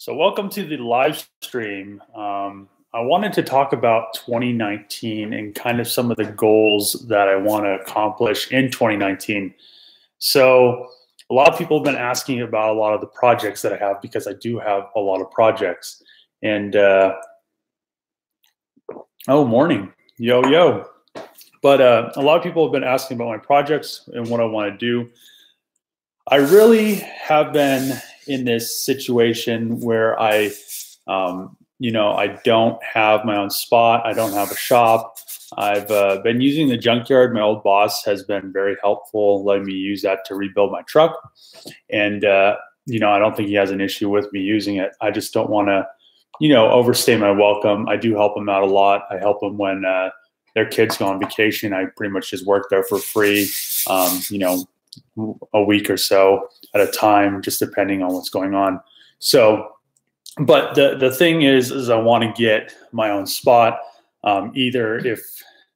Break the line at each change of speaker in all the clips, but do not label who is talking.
So welcome to the live stream. I wanted to talk about 2019 and kind of some of the goals that I want to accomplish in 2019. So a lot of people have been asking about a lot of the projects that I have because I do have a lot of projects. And oh, morning, yo. But a lot of people have been asking about my projects and what I want to do. I really have been in this situation where I don't have my own spot. I don't have a shop. I've been using the junkyard. My old boss has been very helpful, letting me use that to rebuild my truck. And, I don't think he has an issue with me using it. I just don't want to, overstay my welcome. I do help him out a lot. I help them when their kids go on vacation. I pretty much just work there for free, a week or so at a time, just depending on what's going on. So, but the thing is I want to get my own spot, either if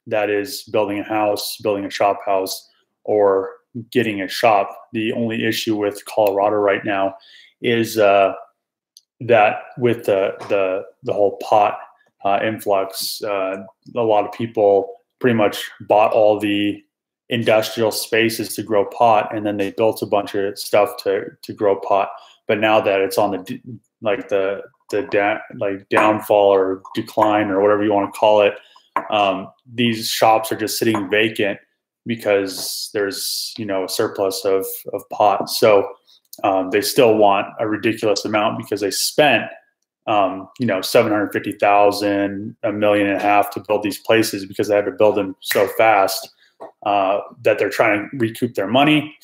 that is building a house, building a shop house, or getting a shop. The only issue with Colorado right now is that with the whole pot influx, a lot of people pretty much bought all the industrial spaces to grow pot, and then they built a bunch of stuff to grow pot. But now that it's on the downfall or decline or whatever you want to call it, these shops are just sitting vacant because there's a surplus of pot. So they still want a ridiculous amount because they spent $750,000, $1.5 million to build these places because they had to build them so fast that they're trying to recoup their money,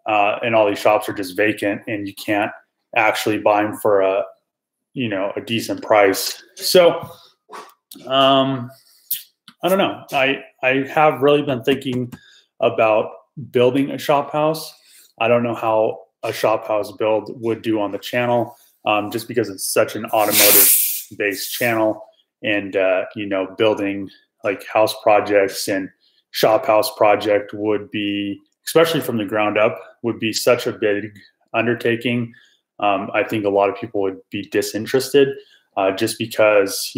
and all these shops are just vacant, and you can't actually buy them for a decent price. So I don't know. I have really been thinking about building a shop house. I don't know how a shop house build would do on the channel, just because it's such an automotive based channel, and building like house projects and shop house project would be, especially from the ground up, would be such a big undertaking. I think a lot of people would be disinterested, just because,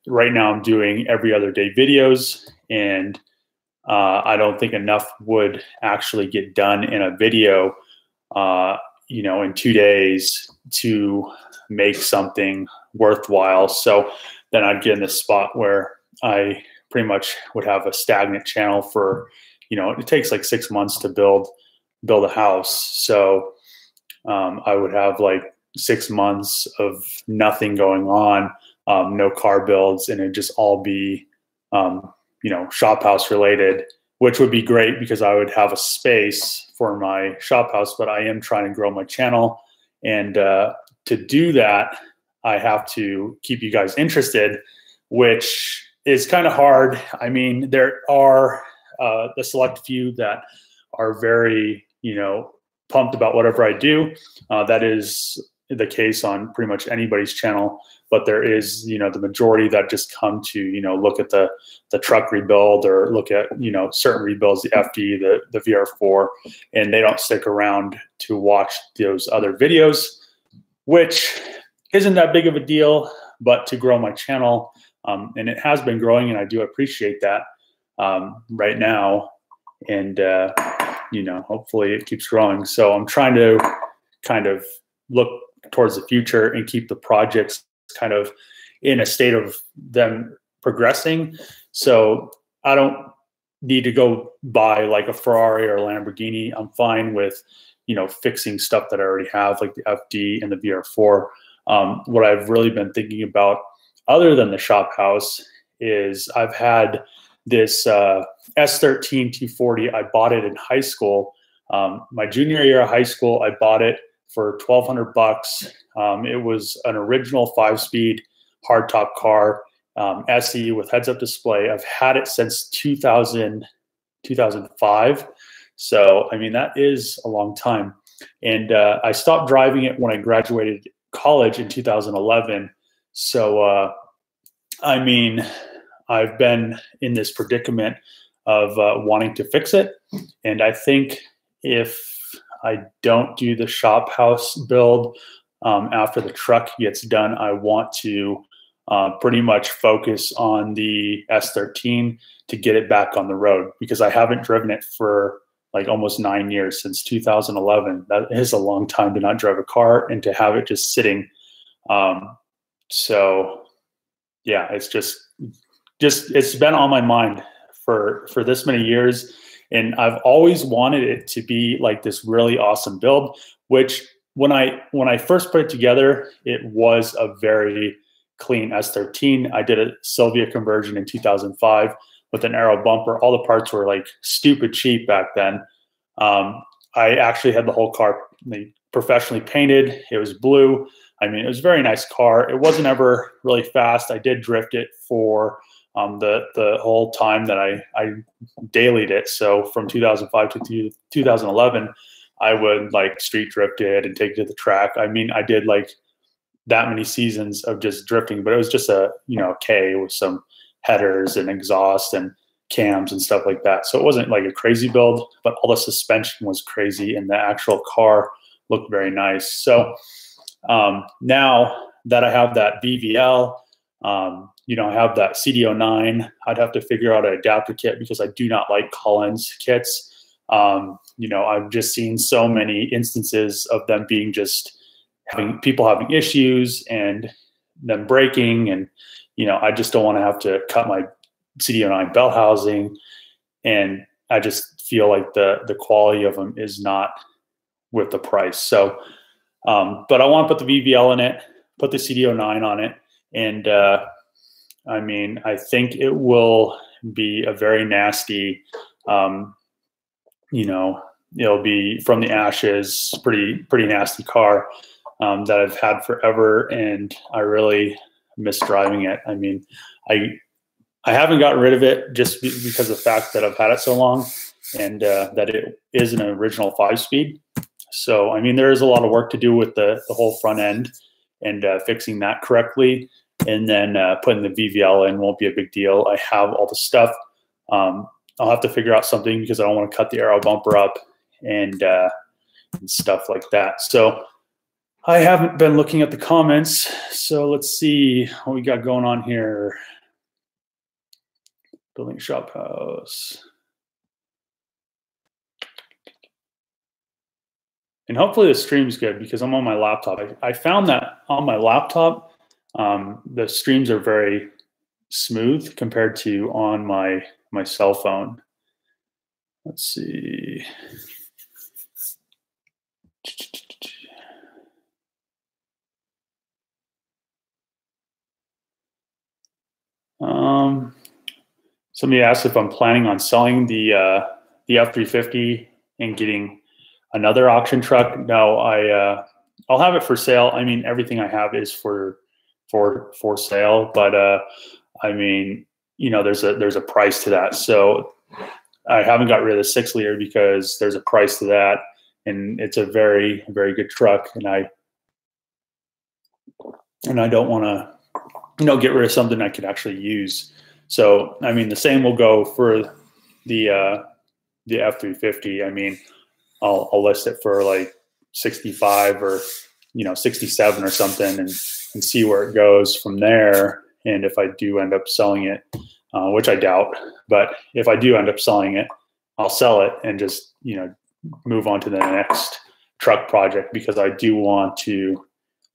right now I'm doing every other day videos, and I don't think enough would actually get done in a video, in 2 days to make something worthwhile. So then I'd get in this spot where I pretty much would have a stagnant channel for, it takes like 6 months to build a house. So I would have like 6 months of nothing going on, no car builds, and it'd just all be, shop house related, which would be great because I would have a space for my shop house. But I am trying to grow my channel, and to do that, I have to keep you guys interested, which is kind of hard. I mean, there are the select few that are very, pumped about whatever I do. That is the case on pretty much anybody's channel. But there is, the majority that just come to, look at the truck rebuild, or look at, certain rebuilds, the FD, the VR4, and they don't stick around to watch those other videos, which isn't that big of a deal. But to grow my channel, and it has been growing, and I do appreciate that right now. And, hopefully it keeps growing. So I'm trying to kind of look towards the future and keep the projects kind of in a state of them progressing. So I don't need to go buy like a Ferrari or a Lamborghini. I'm fine with, fixing stuff that I already have, like the FD and the VR4. What I've really been thinking about, other than the shop house, is I've had this S13 240. I bought it in high school. My junior year of high school, I bought it for $1,200. It was an original 5-speed hardtop car, SE with heads-up display. I've had it since 2005. So, I mean, that is a long time. And I stopped driving it when I graduated college in 2011. So, I mean, I've been in this predicament of wanting to fix it. And I think if I don't do the shop house build, after the truck gets done, I want to pretty much focus on the S13 to get it back on the road, because I haven't driven it for like almost 9 years, since 2011. That is a long time to not drive a car and to have it just sitting. So yeah, it's it's been on my mind for this many years. And I've always wanted it to be like this really awesome build, which when I first put it together, it was a very clean S13. I did a Sylvia conversion in 2005 with an aero bumper. All the parts were like stupid cheap back then. I actually had the whole car professionally painted. It was blue. I mean, it was a very nice car. It wasn't ever really fast. I did drift it for the whole time that I dailied it. So from 2005 to 2011, I would like street drift it and take it to the track. I mean, I did like that many seasons of just drifting, but it was just a, K with some headers and exhaust and cams and stuff like that. So it wasn't like a crazy build, but all the suspension was crazy and the actual car looked very nice. So now that I have that BVL, I have that CD09, I'd have to figure out an adapter kit, because I do not like Collins kits. I've just seen so many instances of them being just people having issues and them breaking. And, I just don't want to have to cut my CD09 belt housing. And I just feel like the quality of them is not with the price. So, but I want to put the VVL in it, put the CD09 on it. And, I mean, I think it will be a very nasty, it'll be from the ashes, pretty nasty car that I've had forever, and I really miss driving it. I mean, I haven't gotten rid of it just because of the fact that I've had it so long, and that it is an original 5-speed. So, I mean, there is a lot of work to do with the whole front end and fixing that correctly. And then putting the VVL in won't be a big deal. I have all the stuff. I'll have to figure out something, because I don't want to cut the aero bumper up and stuff like that. So I haven't been looking at the comments. So let's see what we got going on here. Building shop house. And hopefully the stream's good, because I'm on my laptop. I found that on my laptop, the streams are very smooth compared to on my cell phone. Let's see. Somebody asked if I'm planning on selling the F350 and getting another auction truck. No, I'll have it for sale. I mean, everything I have is for sale, but I mean, there's a price to that. So I haven't got rid of the 6-liter because there's a price to that, and it's a very, very good truck, and I don't want to get rid of something I could actually use. So I mean, the same will go for the F350. I mean, I'll list it for like 65 or 67 or something, and see where it goes from there. And if I do end up selling it, which I doubt, but if I do end up selling it, I'll sell it and just move on to the next truck project, because I do want to,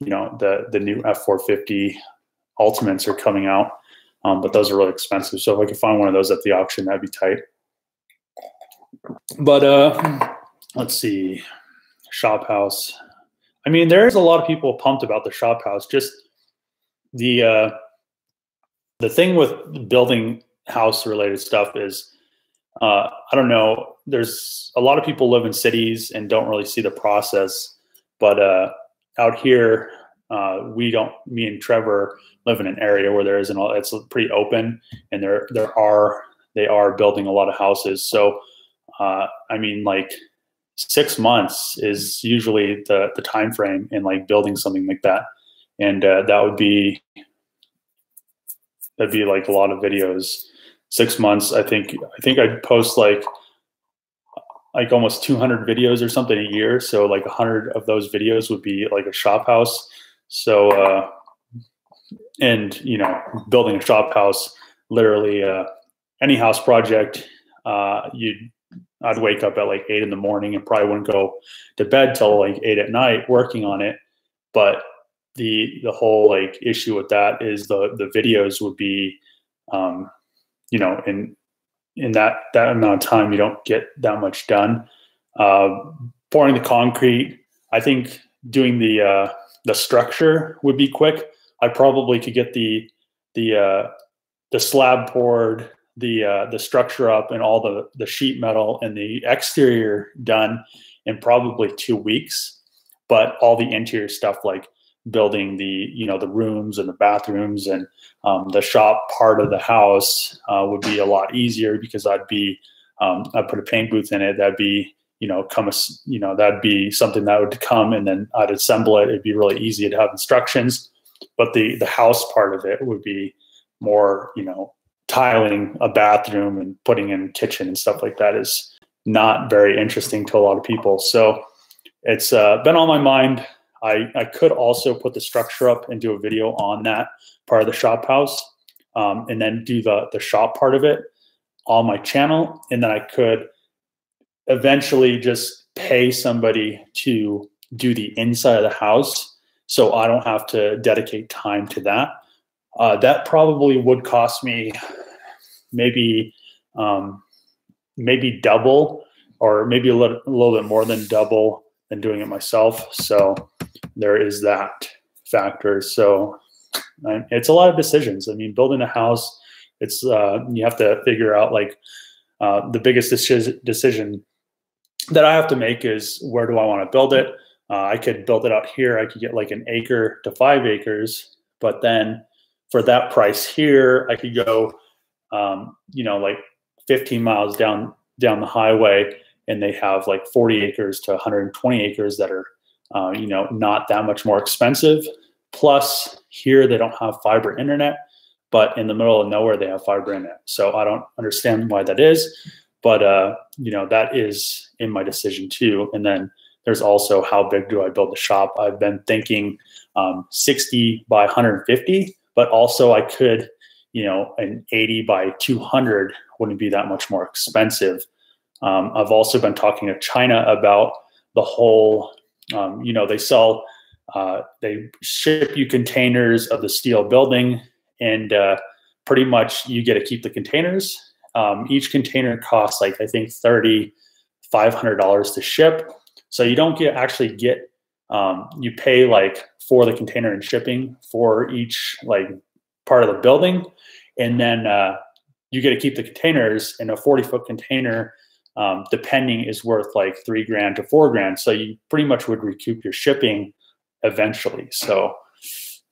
the new F450 Ultimates are coming out, but those are really expensive. So if I could find one of those at the auction, that'd be tight. But let's see, shop house. I mean, there's a lot of people pumped about the shop house. Just the thing with building house related stuff is, I don't know, there's a lot of people live in cities and don't really see the process, but out here, me and Trevor live in an area where there isn't it's pretty open, and they are building a lot of houses. So I mean, like 6 months is usually the time frame in like building something like that, and that'd be like a lot of videos. 6 months. I think I'd post like like almost 200 videos or something a year. So like 100 of those videos would be like a shop house. So, and you know, building a shop house, literally any house project, I'd wake up at like 8 in the morning and probably wouldn't go to bed till like 8 at night working on it. But the whole like issue with that is the videos would be, you know, in that amount of time, you don't get that much done. Pouring the concrete, I think doing the structure would be quick. I probably could get the slab poured, the structure up, and all the sheet metal and the exterior done in probably 2 weeks. But all the interior stuff, like building the rooms and the bathrooms and the shop part of the house, would be a lot easier because I'd put a paint booth in it. That'd be that'd be something that would come, and then I'd assemble it. It'd be really easy to have instructions. But the house part of it would be more, tiling a bathroom and putting in kitchen and stuff like that is not very interesting to a lot of people. So it's been on my mind. I could also put the structure up and do a video on that part of the shop house, and then do the shop part of it on my channel. And then I could eventually just pay somebody to do the inside of the house, so I don't have to dedicate time to that. That probably would cost me maybe double, or maybe a little bit more than double than doing it myself. So there is that factor. So it's a lot of decisions. I mean, building a house, it's you have to figure out, like, the biggest decision that I have to make is, where do I want to build it? I could build it out here. I could get like 1 acre to 5 acres, but then for that price here, I could go, like 15 miles down the highway, and they have like 40 acres to 120 acres that are, not that much more expensive. Plus, here they don't have fiber internet, but in the middle of nowhere they have fiber internet. So I don't understand why that is, but that is in my decision too. And then there's also, how big do I build the shop? I've been thinking 60 by 150, but also I could, an 80 by 200 wouldn't be that much more expensive. I've also been talking to China about the whole, they ship you containers of the steel building, and pretty much you get to keep the containers. Each container costs, like, I think $3,500 to ship. So you don't actually get, you pay like for the container and shipping for each like part of the building. And then you get to keep the containers, and a 40-foot container, depending, is worth like $3,000 to $4,000. So you pretty much would recoup your shipping eventually. So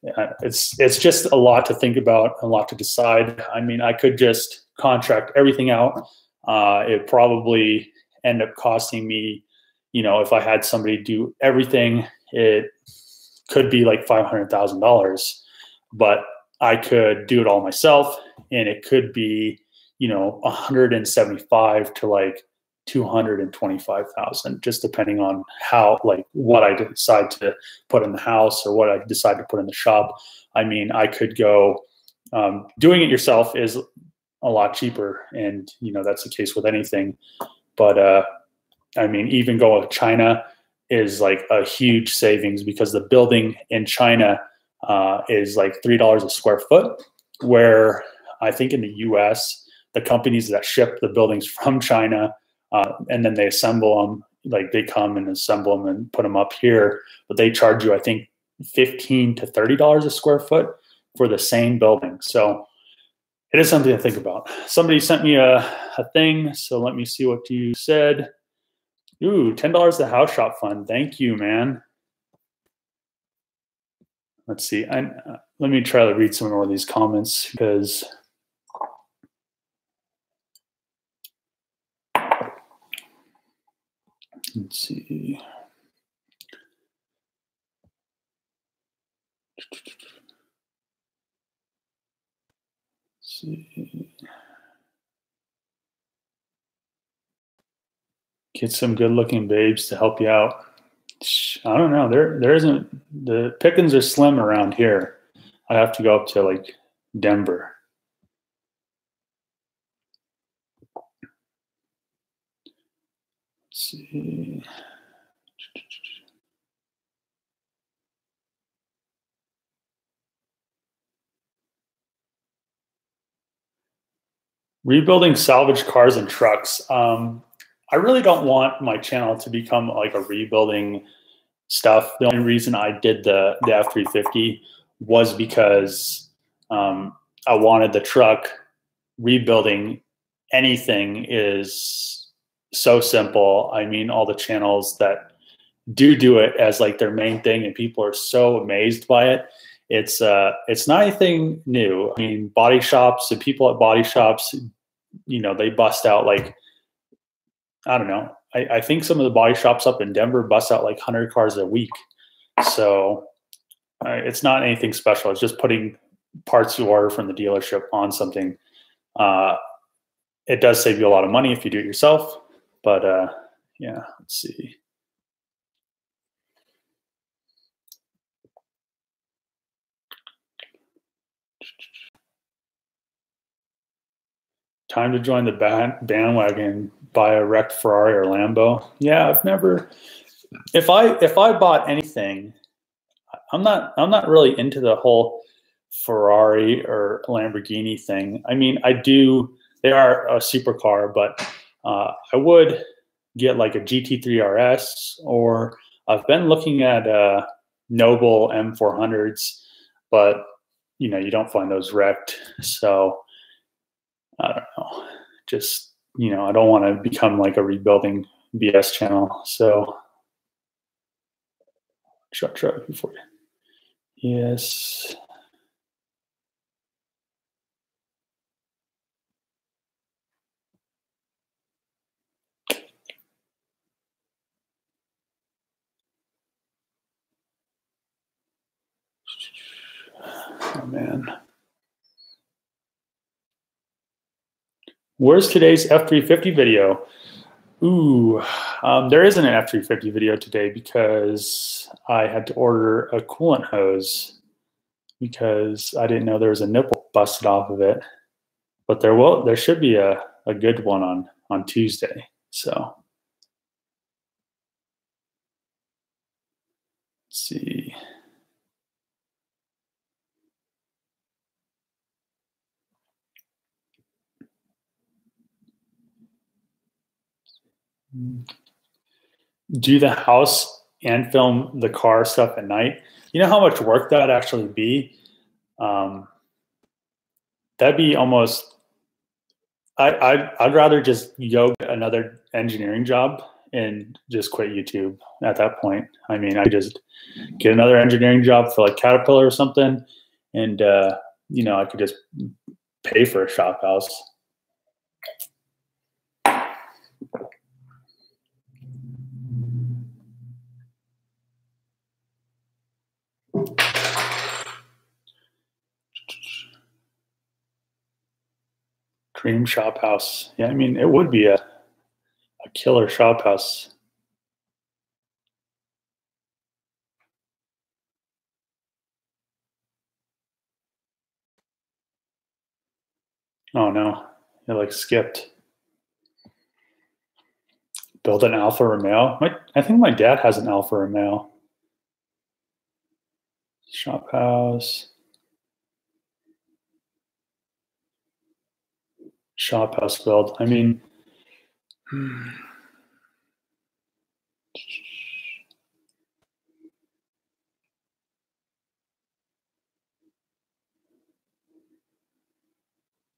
it's just a lot to think about, a lot to decide. I mean, I could just contract everything out. It probably end up costing me, if I had somebody do everything, it could be like $500,000. But I could do it all myself, and it could be, 175 to like 225,000, just depending on how, like, what I decide to put in the house or what I decide to put in the shop. I mean, I could go, doing it yourself is a lot cheaper, and that's the case with anything. But I mean, even going with China is like a huge savings, because the building in China is like $3 a square foot, where I think in the US, the companies that ship the buildings from China, and then they assemble them, like they come and assemble them and put them up here, but they charge you, I think, $15 to $30 a square foot for the same building. So it is something to think about. Somebody sent me a thing, so let me see what you said. Ooh, $10 the house shop fund. Thank you, man. Let's see. Let me try to read some more of these comments, because let's see. Get some good looking babes to help you out. I don't know. There isn't, the pickings are slim around here. I have to go up to like Denver. Let's see. Rebuilding salvage cars and trucks. I really don't want my channel to become like a rebuilding stuff. The only reason I did the F350 was because I wanted the truck. Rebuilding anything is so simple. I mean, all the channels that do it as like their main thing, and people are so amazed by it. It's not anything new. I mean, body shops and people at body shops, you know, they bust out like, I don't know. I think some of the body shops up in Denver bust out like 100 cars a week. So it's not anything special. It's just putting parts you order from the dealership on something. It does save you a lot of money if you do it yourself. But yeah, let's see. Time to join the bandwagon, buy a wrecked Ferrari or Lambo. Yeah, I've never. If I bought anything, I'm not really into the whole Ferrari or Lamborghini thing. I mean, I do. They are a supercar, but I would get like a GT3 RS, or I've been looking at Noble M400s, but you know, you don't find those wrecked. So I don't know. Just, you know, I don't want to become like a rebuilding BS channel. So shut truck before you. Yes. Oh man. Where's today's F350 video? Ooh, there isn't an F350 video today because I had to order a coolant hose because I didn't know there was a nipple busted off of it. But there should be a good one on Tuesday. So let's see. Do the house and film the car stuff at night. You know how much work that'd actually be? That'd be almost. I'd rather just go get another engineering job and just quit YouTube at that point. I mean, I just get another engineering job for like Caterpillar or something, and you know, I could just pay for a shop house. Dream shop house. Yeah, I mean, it would be a killer shop house. Oh no, it like skipped. Build an Alfa Romeo. I think my dad has an Alfa Romeo. Shop house. Shop house build. I mean,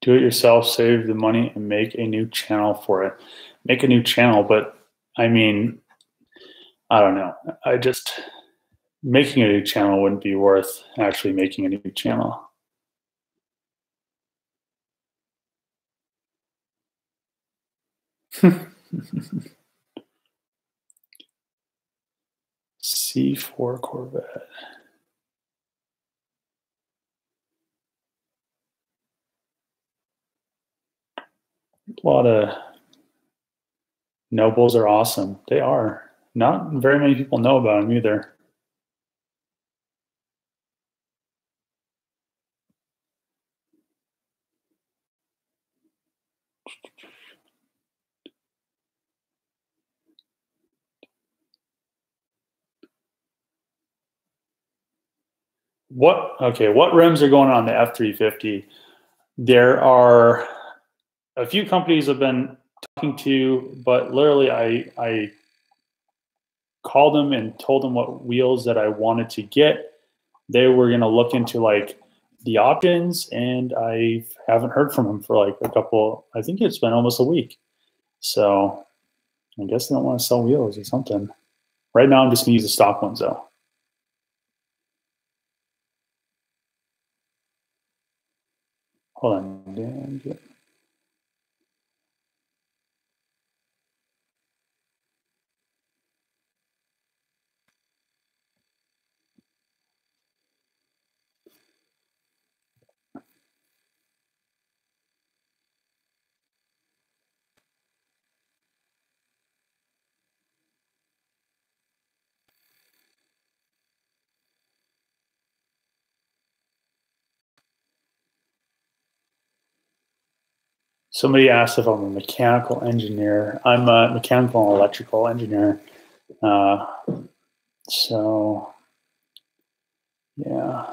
do it yourself, save the money, and make a new channel for it. Make a new channel, but I mean, I don't know. I just, making a new channel wouldn't be worth actually making a new channel. C4 Corvette. A lot of Nobles are awesome. They are. Not very many people know about them either. What rims are going on the F350? There are a few companies I've been talking to, but literally I called them and told them what wheels that I wanted to get. They were going to look into like the options, and I haven't heard from them for like a couple, I think it's been almost a week. So I guess they don't want to sell wheels or something. Right now I'm just going to use the stock ones though. Hold on. Somebody asked if I'm a mechanical engineer. I'm a mechanical and electrical engineer. So yeah,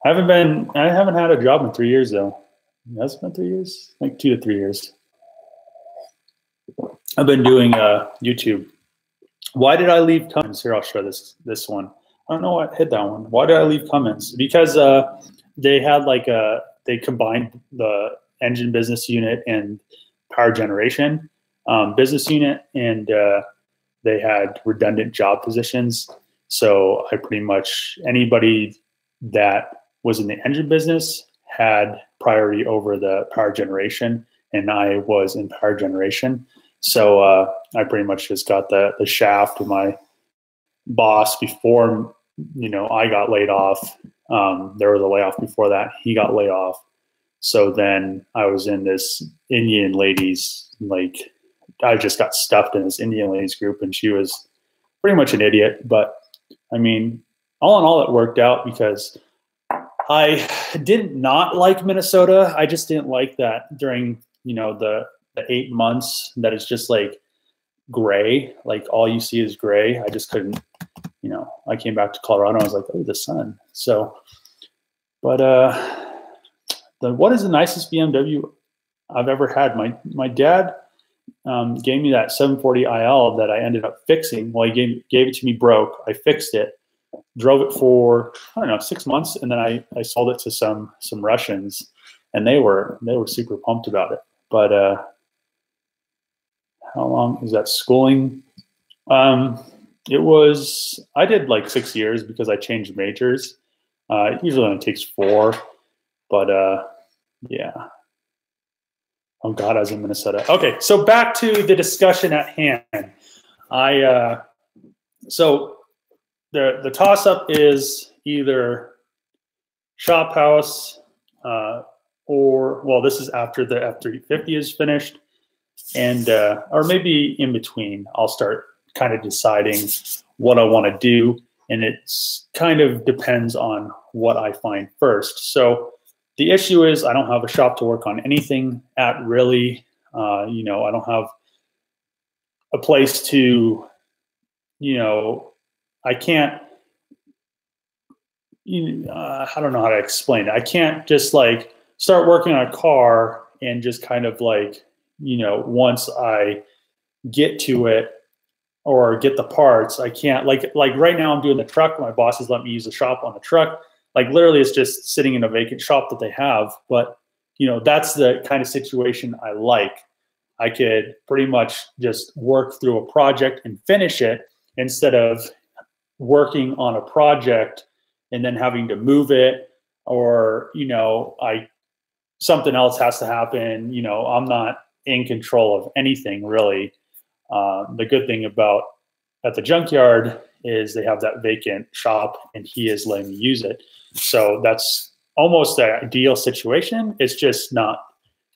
I haven't had a job in 3 years though. Has it been 3 years? Like 2 to 3 years. I've been doing YouTube. Why did I leave comments? Here, I'll show this one. I don't know what hit that one. Why did I leave comments? Because they had like they combined the engine business unit and power generation business unit, and they had redundant job positions. So I pretty much, anybody that was in the engine business had priority over the power generation, and I was in power generation. So I pretty much just got the shaft of my boss before, I got laid off. There was a layoff before that. He got laid off. So then I was in this Indian ladies, like I just got stuffed in this Indian ladies group, and she was pretty much an idiot. But I mean, all in all, it worked out because I didn't not like Minnesota. I just didn't like that during, the 8 months that it's just like gray, like all you see is gray. I just couldn't, I came back to Colorado and I was like, oh, the sun. So, but what is the nicest BMW I've ever had? My dad gave me that 740 IL that I ended up fixing. Well, he gave it to me broke. I fixed it, drove it for, I don't know, 6 months, and then I sold it to some Russians, and they were super pumped about it. But how long is that schooling? I did like 6 years because I changed majors. It usually only takes 4, but yeah. Oh God, I was in Minnesota. Okay, so back to the discussion at hand. So the toss up is either shop house or, well, this is after the F350 is finished, and or maybe in between. I'll start kind of deciding what I want to do, and it's kind of depends on what I find first. So the issue is I don't have a shop to work on anything at really. I don't have a place to, I can't, I don't know how to explain it. I can't just like start working on a car and just kind of like, once I get to it or get the parts, I can't like right now I'm doing the truck. My boss has let me use the shop on the truck. Like literally it's just sitting in a vacant shop that they have. But, that's the kind of situation I like. I could pretty much just work through a project and finish it instead of working on a project and then having to move it, or, something else has to happen. I'm not in control of anything really. The good thing about at the junkyard is they have that vacant shop and he is letting me use it. So that's almost the ideal situation. It's just not,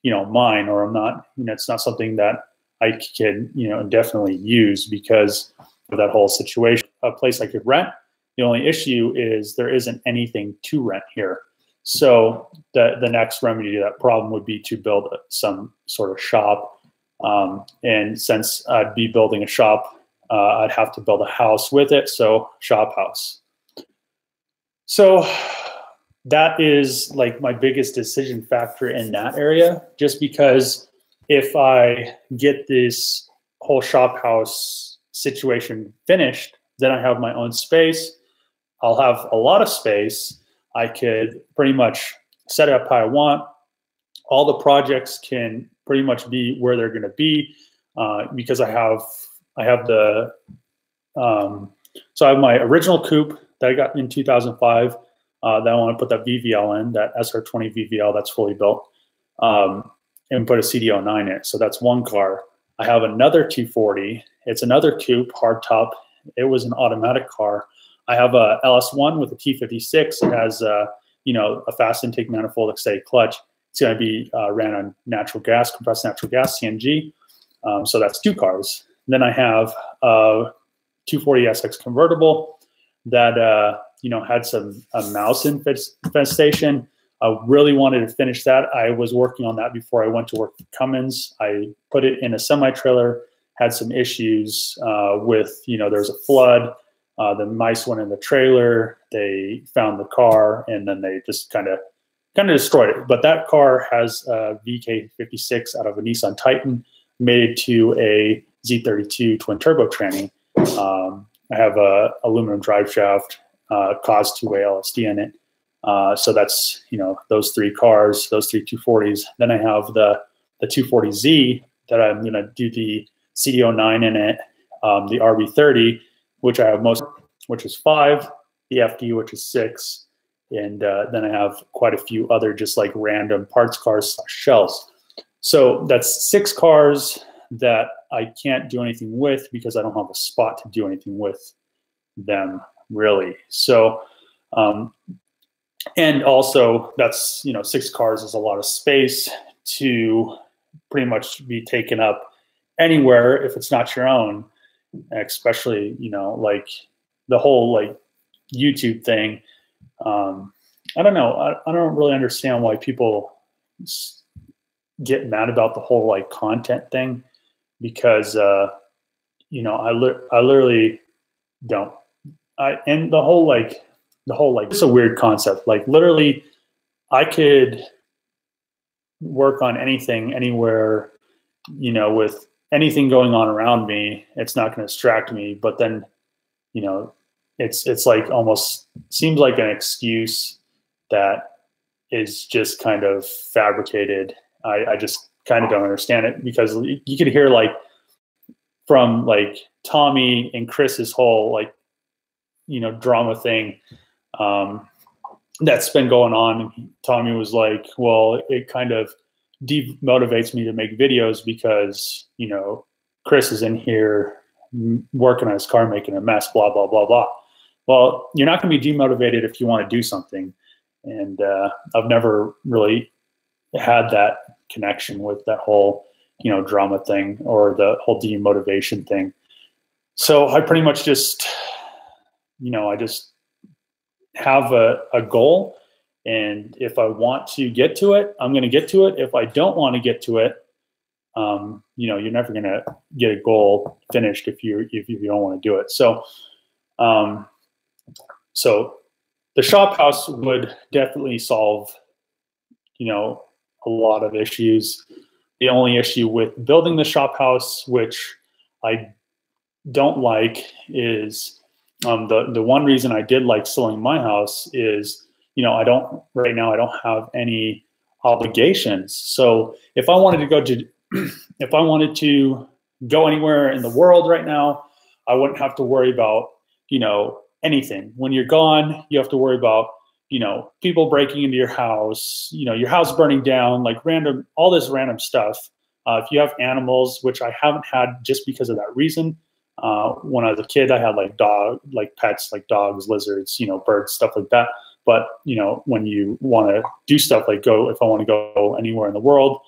mine, or I'm not, it's not something that I can, definitely use because of that whole situation. A place I could rent. The only issue is there isn't anything to rent here. So the next remedy to that problem would be to build some sort of shop. And since I'd be building a shop, I'd have to build a house with it. So shop house. So that is like my biggest decision factor in that area, just because if I get this whole shop house situation finished, then I have my own space. I'll have a lot of space. I could pretty much set it up how I want. All the projects can pretty much be where they're going to be because I have the so I have my original coupe that I got in 2005 that I want to put that VVL in, that SR20 VVL that's fully built, and put a CD09 in it. So that's one car. I have another 240. It's another coupe, hardtop. It was an automatic car. I have a LS1 with a T56. It has a fast intake manifold excited clutch. It's going to be ran on natural gas, compressed natural gas, CNG. So that's two cars. Then I have a 240SX convertible that had a mouse infestation. I really wanted to finish that. I was working on that before I went to work for Cummins. I put it in a semi-trailer, had some issues with, there was a flood. The mice went in the trailer. They found the car, and then they just kind of destroyed it. But that car has a VK56 out of a Nissan Titan, made it to a Z32 twin turbo tranny. I have a aluminum drive shaft, cause two-way LSD in it. So that's, those three cars, those three 240s. Then I have the 240Z that I'm going to do the CD09 in it, the RB30, which I have which is 5, the FD, which is 6. And then I have quite a few other just like random parts cars, shells. So that's 6 cars that I can't do anything with because I don't have a spot to do anything with them, really. So, and also that's, 6 cars is a lot of space to pretty much be taken up anywhere if it's not your own, especially, like the whole like YouTube thing. I don't know. I don't really understand why people get mad about the whole like content thing, because I literally don't. And the whole it's a weird concept. Like literally, I could work on anything, anywhere, with anything going on around me. It's not going to distract me. But then, it's like almost seems like an excuse that is just kind of fabricated. I just kind of don't understand it, because you could hear like from like Tommy and Chris's whole like, drama thing that's been going on. Tommy was like, well, it kind of demotivates me to make videos because, Chris is in here working on his car, making a mess, blah, blah, blah, blah. Well, you're not going to be demotivated if you want to do something. And I've never really had that connection with that whole, drama thing or the whole demotivation thing. So I pretty much just, I just have a goal. And if I want to get to it, I'm going to get to it. If I don't want to get to it, you're never going to get a goal finished if you don't want to do it. So, so the shop house would definitely solve, a lot of issues. The only issue with building the shop house, which I don't like, is the one reason I did like selling my house is, right now I don't have any obligations. So if I wanted to go anywhere in the world right now, I wouldn't have to worry about, anything. When you're gone, you have to worry about, people breaking into your house, your house burning down, like all this random stuff. If you have animals, which I haven't had just because of that reason. When I was a kid, I had like pets, like dogs, lizards, birds, stuff like that. But, when you want to do stuff like if I want to go anywhere in the world,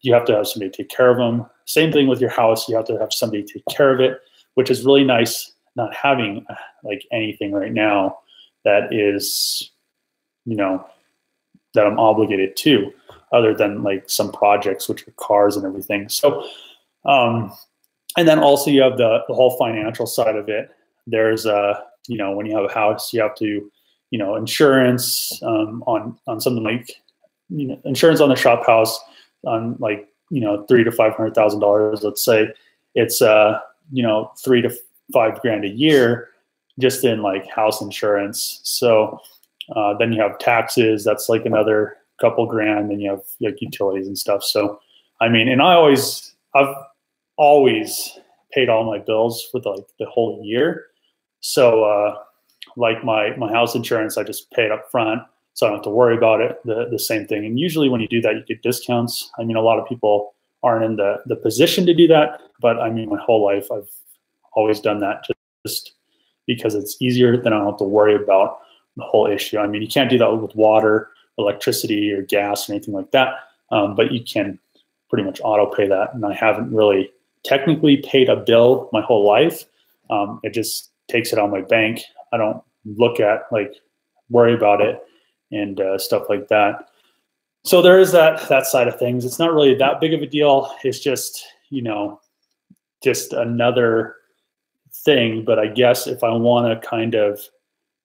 you have to have somebody take care of them. same thing with your house. You have to have somebody take care of it, which is really nice not having like anything right now that is, you know, that I'm obligated to, other than like some projects, which are cars and everything. So, and then also you have the whole financial side of it. There's you know, when you have a house, you have to, you know, insurance on something like, you know, insurance on the shop house on like, you know, $300,000 to $500,000. Let's say it's you know, $3 to $5 grand a year just in like house insurance. So then you have taxes. That's like another couple grand. Then you have like utilities and stuff. So I mean, and I've always paid all my bills for the whole year. So like my house insurance, I just pay it up front, so I don't have to worry about it. The same thing. And usually when you do that, you get discounts. I mean, a lot of people aren't in the position to do that, but I mean, my whole life I've always done that just because it's easier. Then I don't have to worry about the whole issue. I mean, you can't do that with water, electricity, or gas or anything like that, but you can pretty much auto pay that. And I haven't really technically paid a bill my whole life. It just takes it on my bank. I don't look at like worry about it and stuff like that. So there is that side of things. It's not really that big of a deal. It's just, you know, just another thing. But I guess if I want to kind of,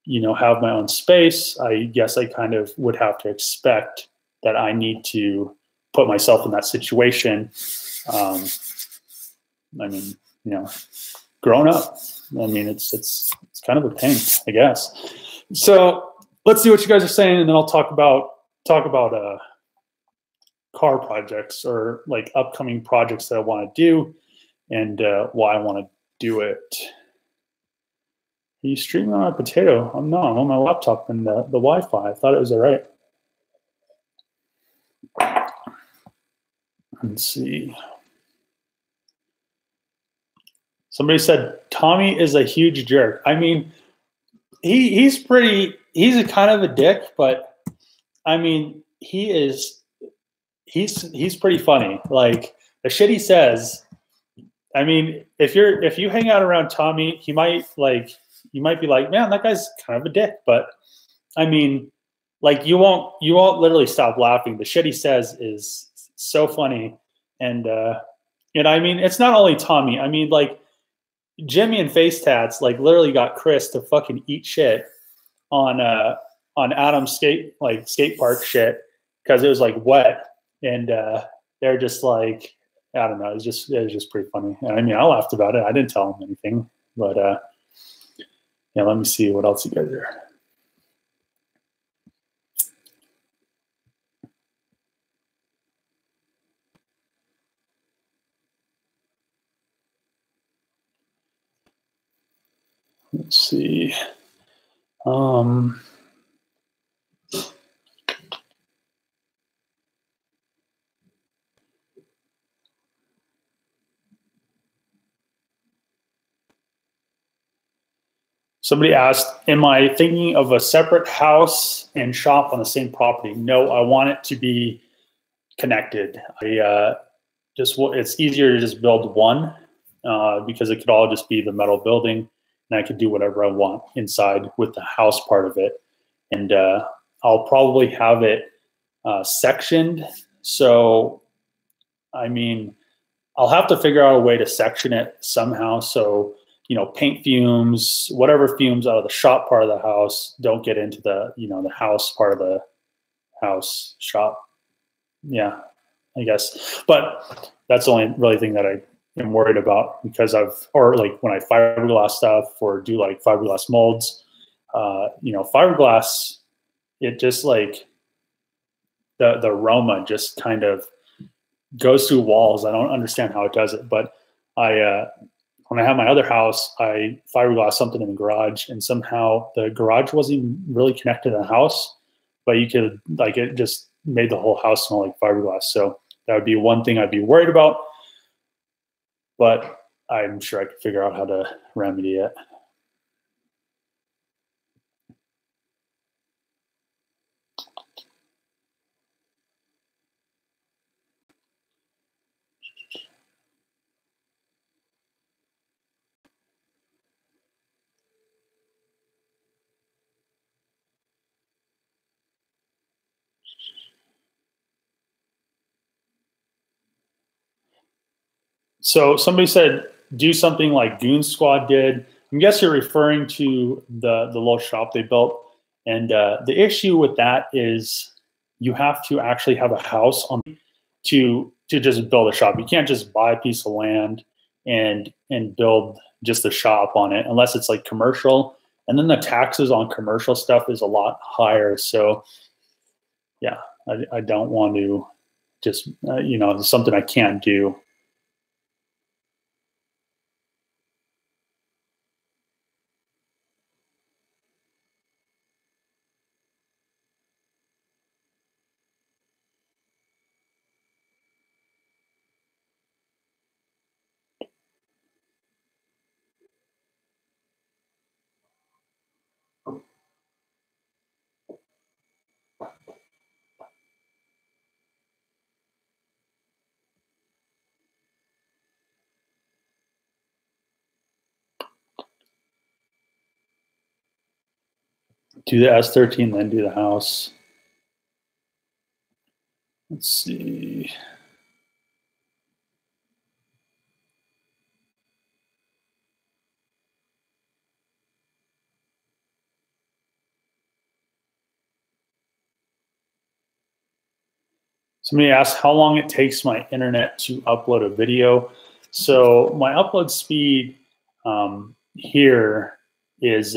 you know, have my own space, I guess I kind of would have to expect that I need to put myself in that situation. I mean, you know, growing up, I mean, it's kind of a pain, I guess. So let's see what you guys are saying, and then I'll talk about car projects or like upcoming projects that I want to do and why I want to do it. Are you streaming on a potato? I'm not. I'm on my laptop and the Wi-Fi. I thought it was all right. Let's see. Somebody said Tommy is a huge jerk. I mean, he's a kind of a dick, but I mean, he's pretty funny. Like the shit he says. I mean, if you hang out around Tommy, you might be like, man, that guy's kind of a dick. But I mean, like you won't literally stop laughing. The shit he says is so funny, and I mean, it's not only Tommy. I mean, like Jimmy and Face Tats like literally got Chris to fucking eat shit on Adam's skate park shit because it was like wet, and they're just like, I don't know. It was just pretty funny. I mean, I laughed about it. I didn't tell him anything, but yeah. Let me see what else you guys are. Let's see. Somebody asked, am I thinking of a separate house and shop on the same property? No, I want it to be connected. It's easier to just build one because it could all just be the metal building, and I could do whatever I want inside with the house part of it. And I'll probably have it sectioned. So, I mean, I'll have to figure out a way to section it somehow. So, you know, paint fumes, whatever fumes out of the shop part of the house don't get into the, you know, the house part of the house shop. Yeah, I guess. But that's the only really thing that I am worried about because or like when I fiberglass stuff or do like fiberglass molds, you know, fiberglass, it just like the aroma just kind of goes through walls. I don't understand how it does it, but when I had my other house, I fiberglassed something in the garage, and somehow the garage wasn't even really connected to the house, but you could like it just made the whole house smell like fiberglass. So that would be one thing I'd be worried about, but I'm sure I could figure out how to remedy it. So somebody said, do something like Goon Squad did. I guess you're referring to the little shop they built. And the issue with that is you have to actually have a house on to just build a shop. You can't just buy a piece of land and build just a shop on it unless it's like commercial. And then the taxes on commercial stuff is a lot higher. So yeah, I don't want to just, you know, it's something I can't do. Do the S13, then do the house. Let's see. Somebody asked how long it takes my internet to upload a video. So my upload speed here is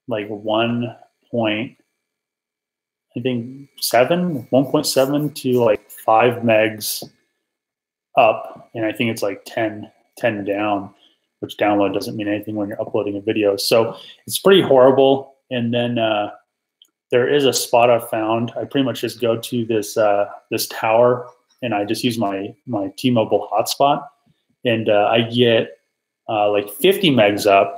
like 1.7 to like 5 megs up, and I think it's like 10 down, which download doesn't mean anything when you're uploading a video. So it's pretty horrible. And then there is a spot I've found. I pretty much just go to this this tower, and I just use my T-Mobile hotspot, and I get like 50 megs up.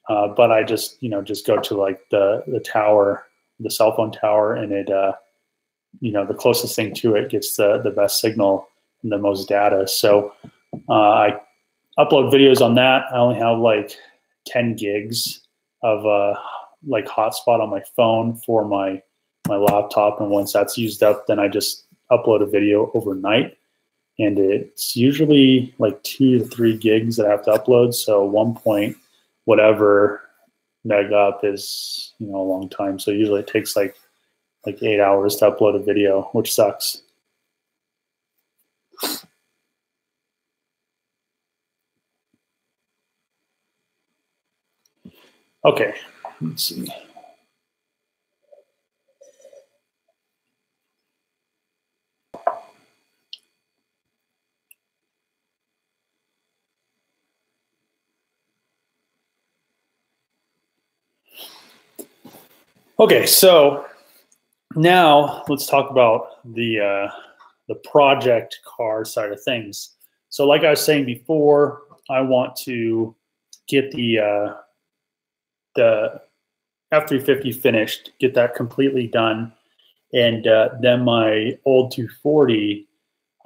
But I just just go to like the tower, the cell phone tower, and it the closest thing to it gets the best signal and the most data. So I upload videos on that. I only have like 10 gigs of like hotspot on my phone for my laptop, and once that's used up, then I just upload a video overnight, and it's usually like 2 to 3 gigs that I have to upload. So 1 point whatever meg up is a long time. So usually it takes like 8 hours to upload a video, which sucks. Okay, let's see. Okay, so now let's talk about the project car side of things. So like I was saying before, I want to get the F350 finished, get that completely done, and then my old 240,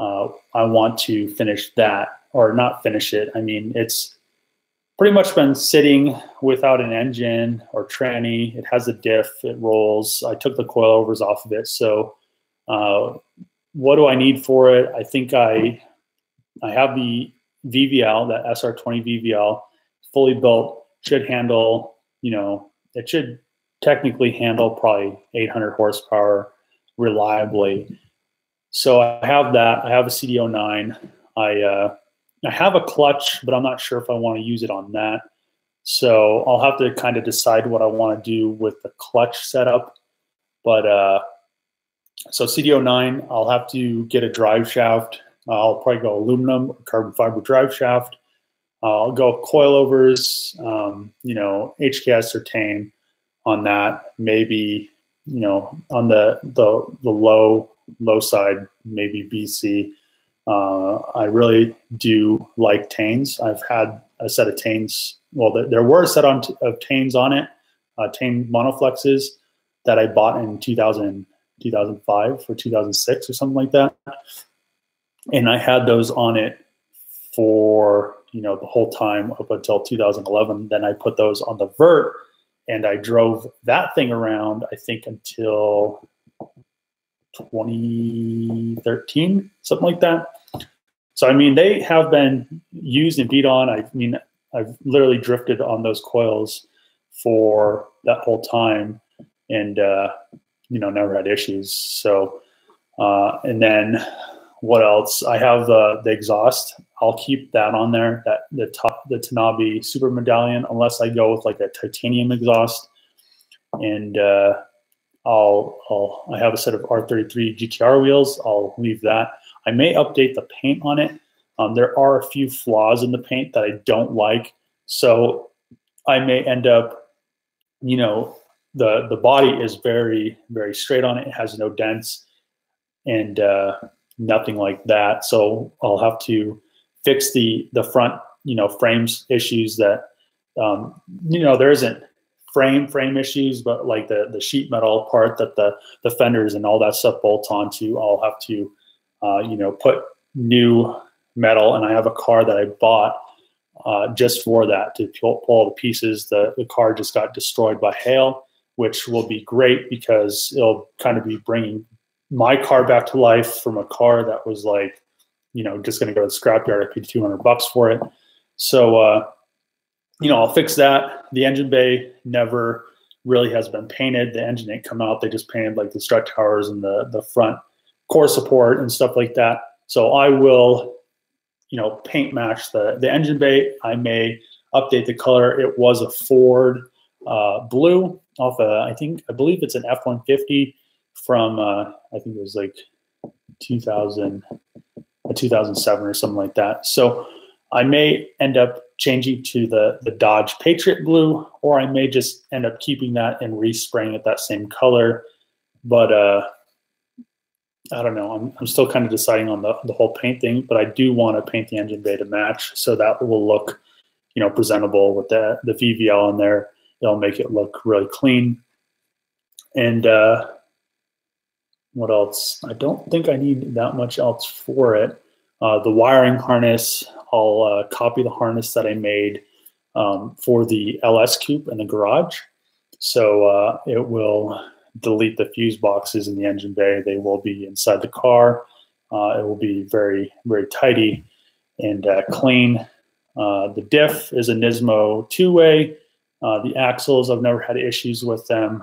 I want to finish that, or not finish it. I mean, it's pretty much been sitting without an engine or tranny. It has a diff, it rolls. I took the coilovers off of it. So what do I need for it? I think I have the VVL, that SR20 VVL, fully built, should handle, it should technically handle probably 800 horsepower reliably. So I have that. I have a CD09. I have a clutch, but I'm not sure if I want to use it on that. So I'll have to kind of decide what I want to do with the clutch setup. But so CD09, I'll have to get a drive shaft. I'll probably go aluminum, carbon fiber drive shaft. I'll go coilovers, HKS or Tane on that. Maybe, on the low side, maybe BC. I really do like Tanes. I've had a set of Tanes. Well, there were a set of Tanes on it, Tane monoflexes that I bought in 2005 or 2006 or something like that. And I had those on it for, the whole time up until 2011. Then I put those on the vert, and I drove that thing around, I think, until 2013, something like that. So, I mean, they have been used and beat on. I mean, I've literally drifted on those coils for that whole time and, you know, never had issues. So, and then what else? I have the exhaust. I'll keep that on there, the Tanabe Super Medallion, unless I go with like a titanium exhaust. And I have a set of R33 GTR wheels. I'll leave that. I may update the paint on it. There are a few flaws in the paint that I don't like. So I may end up, you know, the body is very, very straight on it. It has no dents and nothing like that. So I'll have to fix the front, you know, frames issues that, you know, there isn't frame issues, but like the sheet metal part that the fenders and all that stuff bolt onto, I'll have to, you know, put new metal. And I have a car that I bought just for that, to pull all the pieces. The car just got destroyed by hail, which will be great because it'll kind of be bringing my car back to life from a car that was like, you know, just going to go to the scrapyard. I paid $200 for it. So, you know, I'll fix that. The engine bay never really has been painted. The engine ain't come out. They just painted like the strut towers and the front core support and stuff like that. So I will, you know, paint match the engine bay. I may update the color. It was a Ford blue off I believe it's an F-150 from I think it was like 2007 or something like that. So I may end up changing to the Dodge Patriot blue, or I may just end up keeping that and respraying it that same color. But I don't know. I'm still kind of deciding on the whole paint thing, but I do want to paint the engine bay to match, so that will look, you know, presentable with the VVL in there. It'll make it look really clean. And what else? I don't think I need that much else for it. The wiring harness, I'll copy the harness that I made for the LS Coupe in the garage. So it will delete the fuse boxes in the engine bay. They will be inside the car. It will be very, very tidy and clean. The diff is a Nismo two-way. The axles, I've never had issues with them.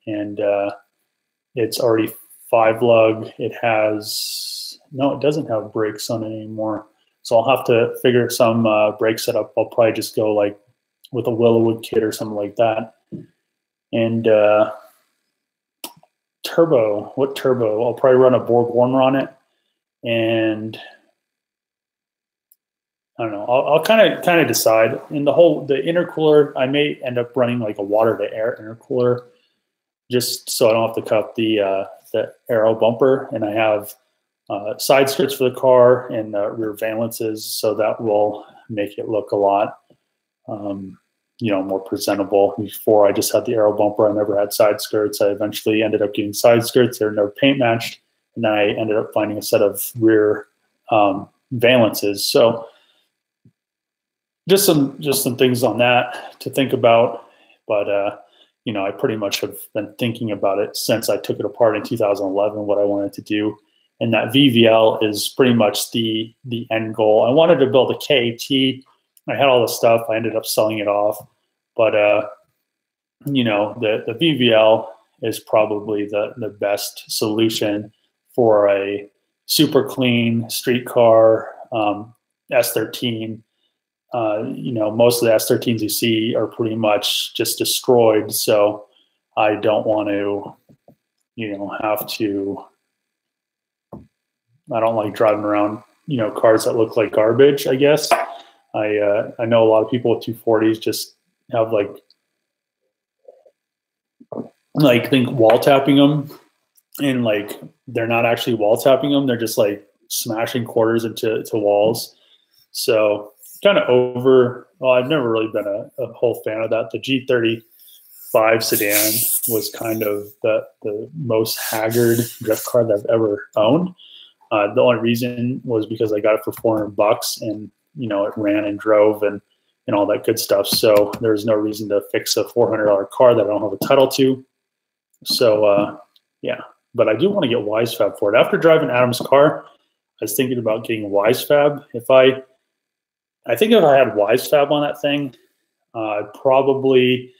And it's already 5-lug. It has, no, it doesn't have brakes on it anymore. So I'll have to figure some brake setup. I'll probably just go like with a Willowwood kit or something like that. And turbo, what turbo? I'll probably run a Borg Warner on it. And I don't know. I'll kind of decide. And the intercooler, I may end up running like a water to air intercooler, just so I don't have to cut the aero bumper. And I have side skirts for the car and rear valances, so that will make it look a lot, you know, more presentable. Before I just had the aero bumper, I never had side skirts. I eventually ended up getting side skirts. They're never paint matched, and then I ended up finding a set of rear valances. So just some things on that to think about. But you know, I pretty much have been thinking about it since I took it apart in 2011, what I wanted to do. And that VVL is pretty much the end goal. I wanted to build a KAT. I had all the stuff. I ended up selling it off. But, you know, the VVL is probably the best solution for a super clean street car, S13. You know, most of the S13s you see are pretty much just destroyed. So I don't want to, you know, have to, I don't like driving around, you know, cars that look like garbage, I guess. I know a lot of people with 240s just have think wall tapping them, and like they're not actually wall tapping them. They're just like smashing quarters into walls. So kind of well, I've never really been a whole fan of that. The G35 sedan was kind of the most haggard drift car that I've ever owned. The only reason was because I got it for $400, and you know, it ran and drove and all that good stuff. So there's no reason to fix a $400 car that I don't have a title to. So yeah, but I do want to get WiseFab for it. After driving Adam's car, was thinking about getting WiseFab. I think if I had WiseFab on that thing, probably,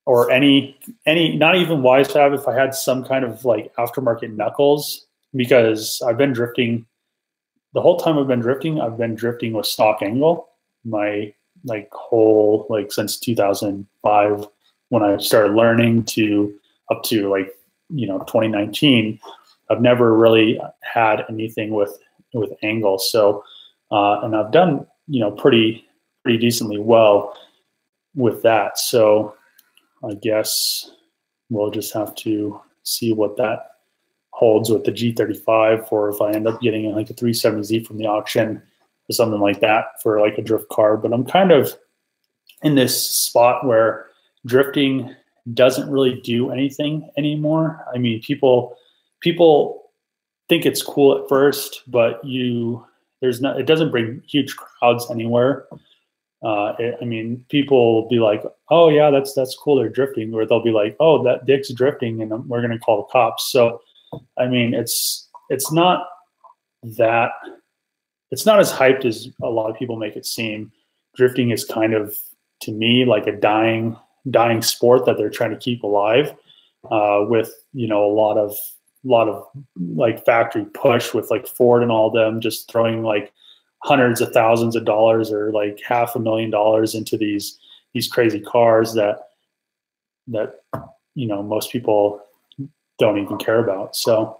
or any, not even WiseFab, if I had some kind of like aftermarket knuckles, because I've been drifting the whole time I've been drifting with stock angle. My like whole, like since 2005 when I started learning to up to like, 2019, I've never really had anything with angle. So, and I've done, pretty decently well with that. So I guess we'll just have to see what that holds with the G35, or if I end up getting like a 370Z from the auction or something like that for like a drift car. But I'm kind of in this spot where drifting doesn't really do anything anymore. I mean, people think it's cool at first, but it doesn't bring huge crowds anywhere. People will be like, oh yeah, that's cool, they're drifting, or they'll be like, oh, that Dick's drifting and we're going to call the cops. So I mean, it's not as hyped as a lot of people make it seem. Drifting is kind of, to me, like a dying sport that they're trying to keep alive, with a lot of like factory push with like Ford and all them just throwing like hundreds of thousands of dollars or like $500,000 into these crazy cars that most people don't even care about. So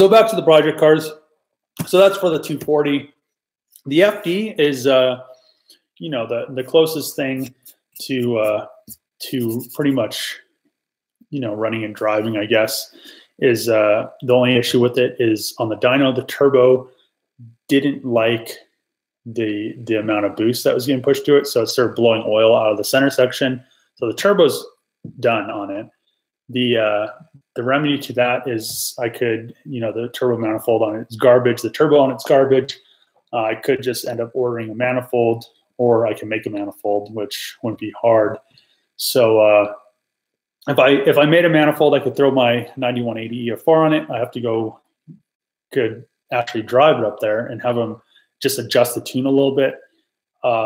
back to the project cars. So that's for the 240. The FD is, the closest thing to pretty much, running and driving, I guess, is the only issue with it is on the dyno, the turbo didn't like the amount of boost that was getting pushed to it. So it started blowing oil out of the center section. So the turbo's done on it. The remedy to that is I could, the turbo manifold on it's garbage. The turbo on it's garbage. I could just end up ordering a manifold, or I can make a manifold, which wouldn't be hard. So if I made a manifold, I could throw my 9180 EFR on it. I have to could actually drive it up there and have them just adjust the tune a little bit.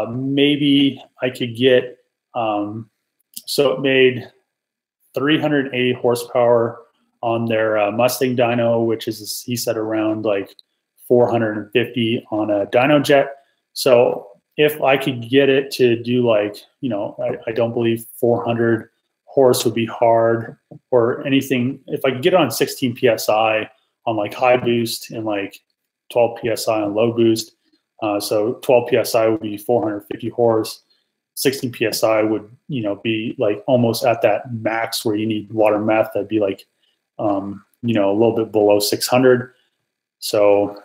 Maybe I could get, so it made 380 horsepower on their Mustang dyno, which is, he said, around like 450 on a dyno jet. So if I could get it to do like, I don't believe 400 horse would be hard or anything. If I could get it on 16 PSI on like high boost and like 12 PSI on low boost. So 12 PSI would be 450 horse. 16 PSI would, be like almost at that max where you need water meth. That'd be like, a little bit below 600. So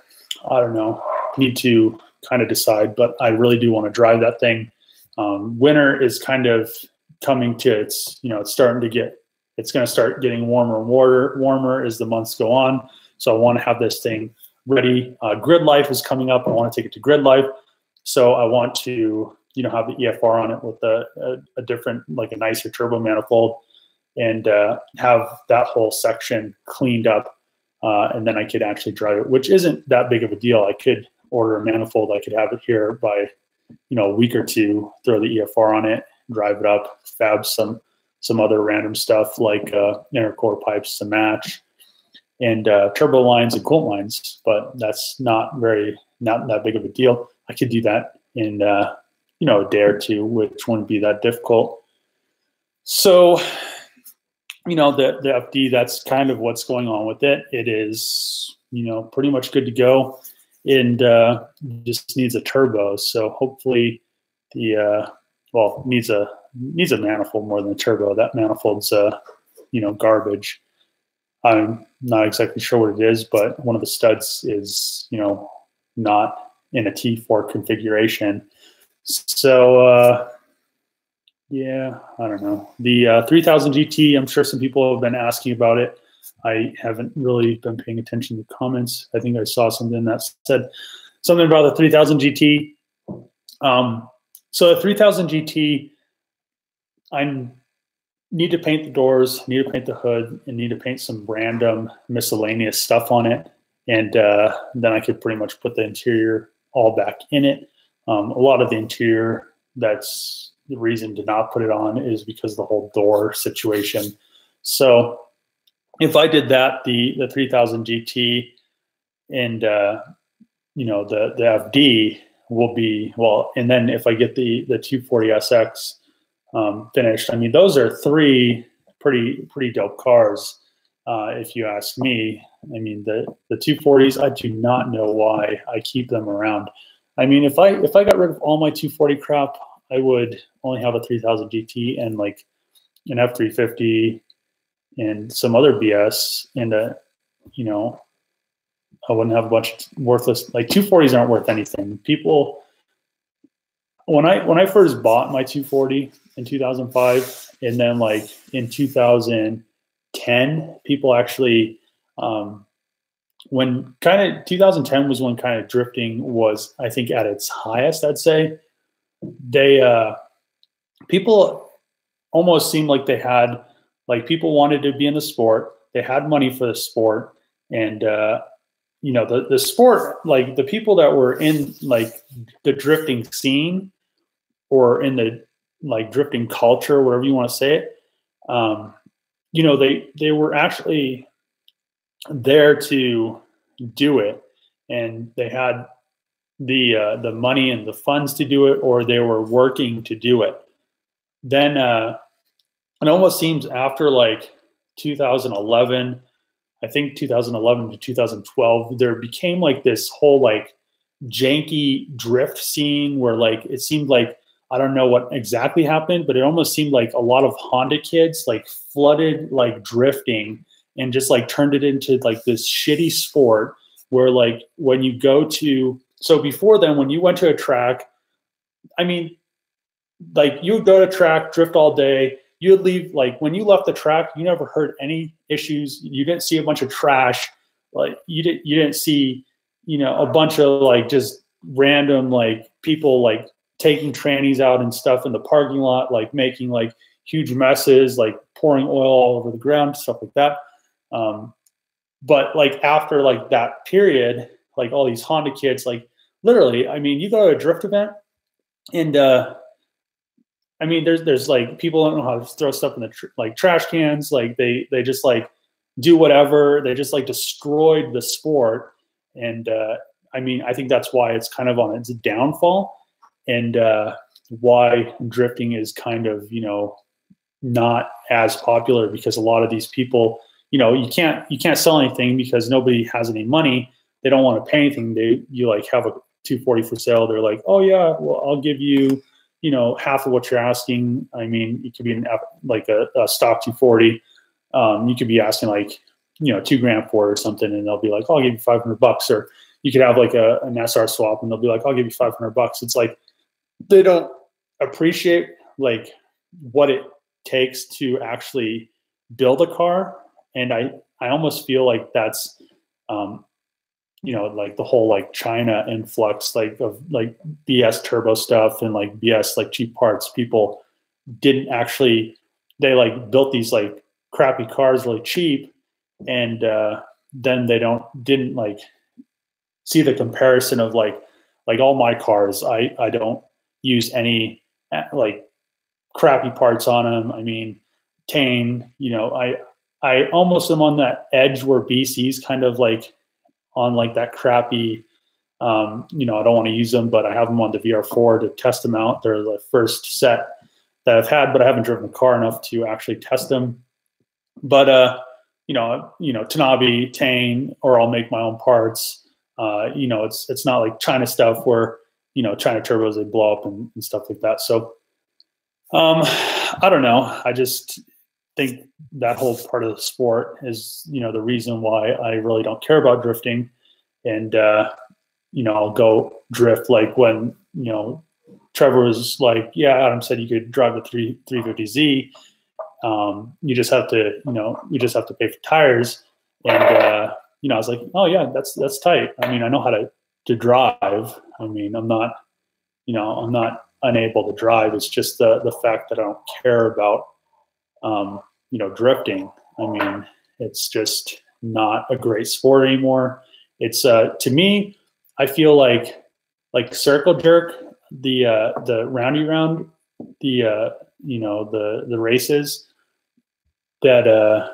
I don't know, need to kind of decide, but I really do want to drive that thing. Winter is kind of coming to its, it's starting to get, it's going to start getting warmer and warmer as the months go on. So I want to have this thing ready. Grid life is coming up. I want to take it to grid life. So I want to, have the EFR on it with a different, like a nicer turbo manifold, and have that whole section cleaned up. And then I could actually drive it, which isn't that big of a deal. I could order a manifold. I could have it here by, a week or two, throw the EFR on it, drive it up, fab some other random stuff like intercore pipes to match, and turbo lines and coolant lines. But that's not that big of a deal. I could do that in a day or two, which wouldn't be that difficult. So the FD, that's kind of what's going on with it. It is pretty much good to go, and just needs a turbo. So hopefully needs a manifold more than a turbo. That manifold's garbage. I'm not exactly sure what it is, but one of the studs is not in a T4 configuration. So yeah, I don't know. The 3000 GT, I'm sure some people have been asking about it. I haven't really been paying attention to comments. I think I saw something that said something about the 3000 GT. So the 3000 GT, I'm need to paint the doors, need to paint the hood, and need to paint some random miscellaneous stuff on it. And then I could pretty much put the interior all back in it. A lot of the interior, that's the reason to not put it on, is because of the whole door situation. So if I did that, the 3000 GT and you know, the FD will be, well, and then if I get the 240 SX finished, I mean, those are three pretty dope cars, if you ask me. I mean, the 240s, I do not know why I keep them around. I mean, if I got rid of all my 240 crap, I would only have a 3000 GT and like an F350 and some other BS, and you know, I wouldn't have a bunch of worthless, like 240s aren't worth anything. People, when I first bought my 240 in 2005, and then like in 2010, people actually, when kind of 2010 was when kind of drifting was, I think, at its highest, I'd say. They, people almost seemed like they had, like, people wanted to be in the sport. They had money for the sport. And, you know, the sport, like the people that were in like the drifting scene or in the like drifting culture, whatever you want to say it, you know, they were actually there to do it, and they had the money and the funds to do it, or they were working to do it. Then it almost seems after like 2011, I think 2011 to 2012, there became like this whole like janky drift scene where like it seemed like, I don't know what exactly happened, but it almost seemed like a lot of Honda kids like flooded like drifting and just like turned it into like this shitty sport where like when you go to, so before then, when you went to a track, I mean, like you would go to track, drift all day. You would leave, like when you left the track, you never heard any issues. You didn't see a bunch of trash. Like you didn't see, you know, a bunch of like just random like people like taking trannies out and stuff in the parking lot, like making like huge messes, like pouring oil all over the ground, stuff like that. But like after like that period, like all these Honda kids, like literally, I mean, you go to a drift event and I mean, there's like people don't know how to throw stuff in the like trash cans. Like they just like do whatever. They just like destroyed the sport. And I mean, I think that's why it's kind of on its downfall, and why drifting is kind of, you know, not as popular, because a lot of these people, you know, you can't sell anything because nobody has any money. They don't want to pay anything. You like have a 240 for sale. They're like, oh yeah, well, I'll give you, you know, half of what you're asking. I mean, it could be like a stock 240. You could be asking like, you know, $2,000 for it or something, and they'll be like, oh, I'll give you $500. Or you could have like an SR swap, and they'll be like, I'll give you $500. It's like they don't appreciate like what it takes to actually build a car. And I almost feel like that's, you know, like the whole like China influx, like of like BS turbo stuff and like BS like cheap parts. People didn't actually, they like built these like crappy cars really cheap, and then they didn't like see the comparison of like all my cars. I don't use any like crappy parts on them. I mean, Tane, you know, I almost am on that edge where BC's kind of like on like that crappy, you know, I don't want to use them, but I have them on the VR4 to test them out. They're the first set that I've had, but I haven't driven the car enough to actually test them. But you know, Tanabe, Tane, or I'll make my own parts. You know, it's not like China stuff where, you know, China turbos, they blow up and stuff like that. So I don't know. I just think that whole part of the sport is, you know, the reason why I really don't care about drifting. And you know, I'll go drift like when, you know, Trevor was like, yeah, Adam said you could drive the 350Z. You just have to, you know, you just have to pay for tires. And you know, I was like, oh yeah, that's tight. I mean, I know how to drive. I mean, I'm not, you know, I'm not unable to drive. It's just the fact that I don't care about drifting. I mean, it's just not a great sport anymore. It's to me, I feel like circle jerk, the roundy round, the races that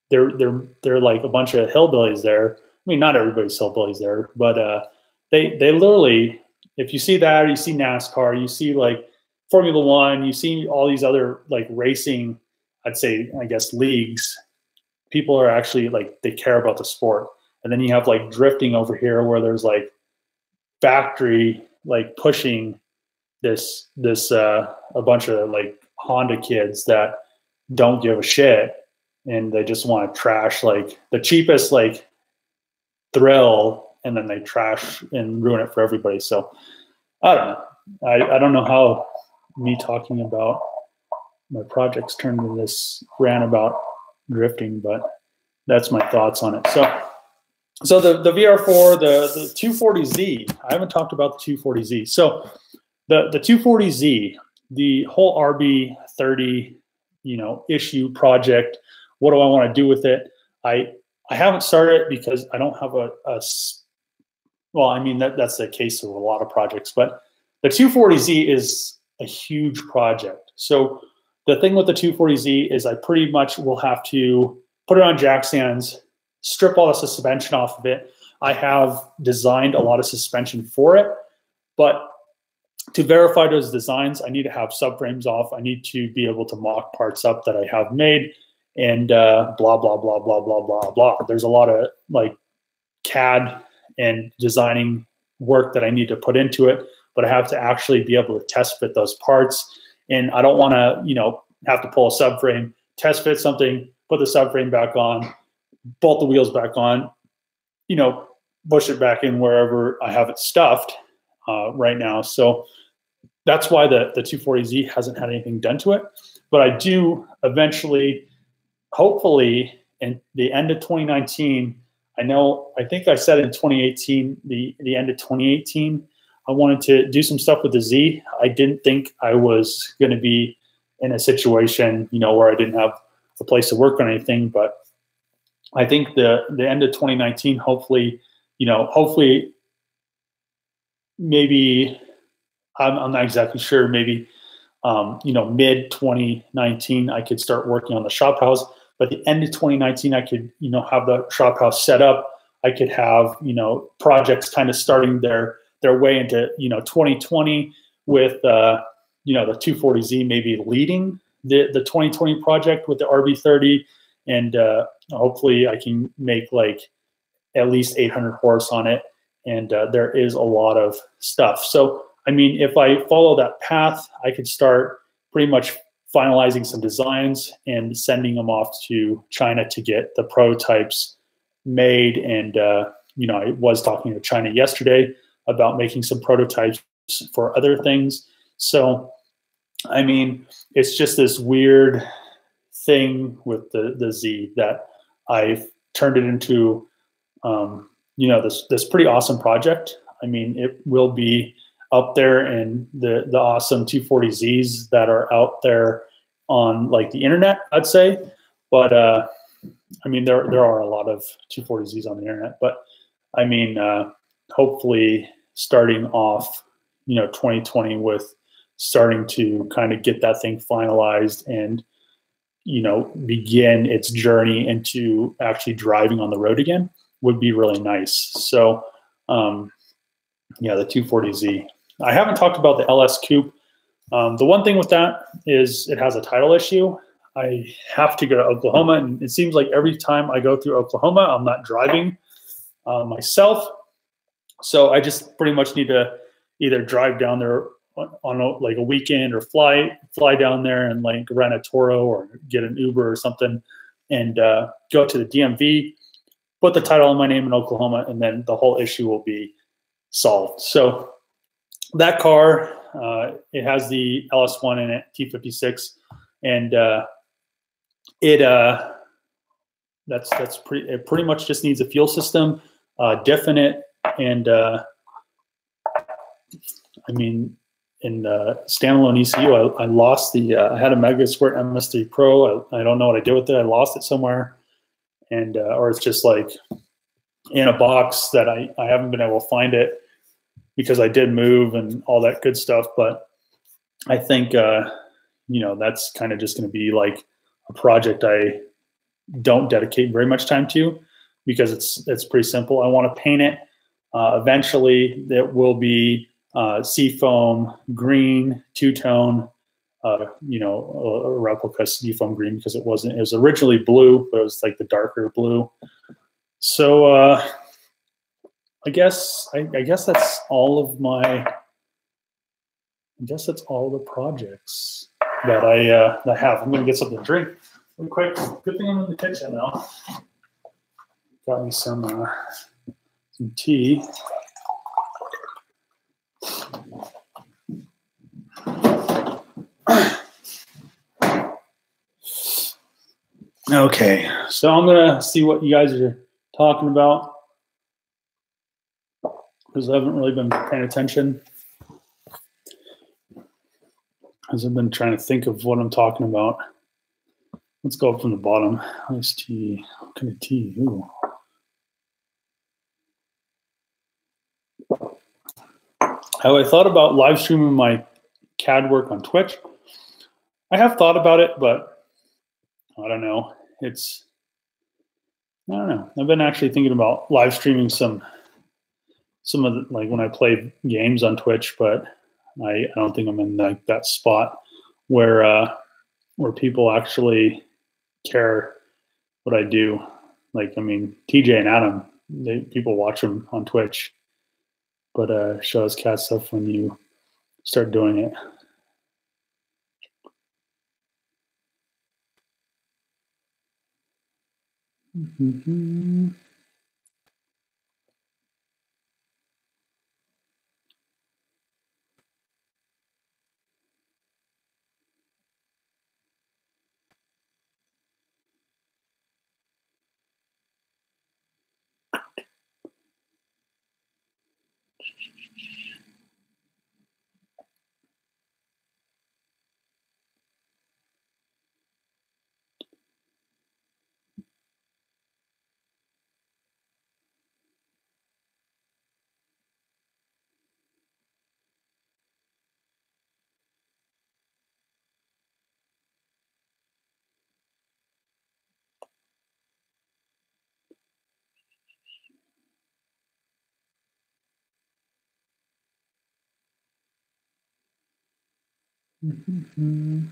they're like a bunch of hillbillies there. I mean, not everybody's hillbillies there, but they literally, if you see that, you see NASCAR, you see like Formula One, you see all these other like racing, I'd say, I guess, leagues. People are actually like, they care about the sport. And then you have like drifting over here where there's like factory like pushing this a bunch of like Honda kids that don't give a shit, and they just want to trash like the cheapest like thrill, and then they trash and ruin it for everybody. So I don't know. I don't know how me talking about my projects turned into this rant about drifting, but that's my thoughts on it. So the VR4, the 240Z, I haven't talked about the 240Z. So the 240Z, the whole RB30, issue project, what do I want to do with it? I haven't started it because I don't have well, I mean, that's the case of a lot of projects, but the 240Z is a huge project. So the thing with the 240Z is I pretty much will have to put it on jack stands, strip all the suspension off of it. I have designed a lot of suspension for it, but to verify those designs, I need to have subframes off. I need to be able to mock parts up that I have made, and blah, blah, blah, blah, blah, blah, blah. There's a lot of like CAD and designing work that I need to put into it, but I have to actually be able to test fit those parts. And I don't want to, have to pull a subframe, test fit something, put the subframe back on, bolt the wheels back on, push it back in wherever I have it stuffed right now. So that's why the 240Z hasn't had anything done to it. But I do eventually, hopefully, in the end of 2019, I think I said in 2018, the end of 2018, I wanted to do some stuff with the Z. I didn't think I was going to be in a situation, where I didn't have a place to work on anything. But I think the end of 2019, hopefully, hopefully, maybe, I'm not exactly sure, maybe, mid 2019, I could start working on the shop house. But the end of 2019, I could, have the shop house set up. I could have, projects kind of starting their way into, 2020 with, the 240Z maybe leading the 2020 project with the RB30. And hopefully I can make like at least 800 horse on it. And there is a lot of stuff. So, I mean, if I follow that path, I could start pretty much finalizing some designs and sending them off to China to get the prototypes made. And, I was talking to China yesterday about making some prototypes for other things. So, I mean, it's just this weird thing with the Z that I've turned it into, this pretty awesome project. I mean, it will be up there in the awesome 240Zs that are out there on like the internet, I'd say. But I mean, there are a lot of 240Zs on the internet. But I mean, hopefully starting off, 2020 with starting to kind of get that thing finalized and, begin its journey into actually driving on the road again would be really nice. So, yeah, the 240Z. I haven't talked about the LS Coupe. The one thing with that is it has a title issue. I have to go to Oklahoma, and it seems like every time I go through Oklahoma, I'm not driving myself. So I just pretty much need to either drive down there on like a weekend or fly down there and like rent a Toro or get an Uber or something and go to the DMV, put the title on my name in Oklahoma, and then the whole issue will be solved. So that car, it has the LS1 in it, T56, and it pretty much just needs a fuel system, diff in it, and I mean, standalone ECU. I lost the. I had a Mega Squirt MS3 Pro. I don't know what I did with it. I lost it somewhere, and or it's just like in a box that I haven't been able to find it because I did move and all that good stuff. But I think that's kind of just going to be like a project I don't dedicate very much time to because it's pretty simple. I want to paint it. Eventually, it will be seafoam green, two-tone, a replica seafoam green because it was originally blue, but it was like the darker blue. So I guess that's all of my. I guess that's all the projects that I have. I'm gonna get something to drink real quick. Good thing I'm in the kitchen now. Got me some tea. Okay, so I'm gonna see what you guys are talking about because I haven't really been paying attention. As I've been trying to think of what I'm talking about. Let's go up from the bottom. Iced tea. What kind of tea? Ooh. Have I thought about live streaming my CAD work on Twitch? I have thought about it, but I don't know. I don't know. I've been actually thinking about live streaming some of the, like when I play games on Twitch, but I don't think I'm in like that spot where people actually care what I do. Like, I mean, TJ and Adam, people watch them on Twitch, but show us cat stuff when you start doing it. Mm-hmm. Mm-hmm.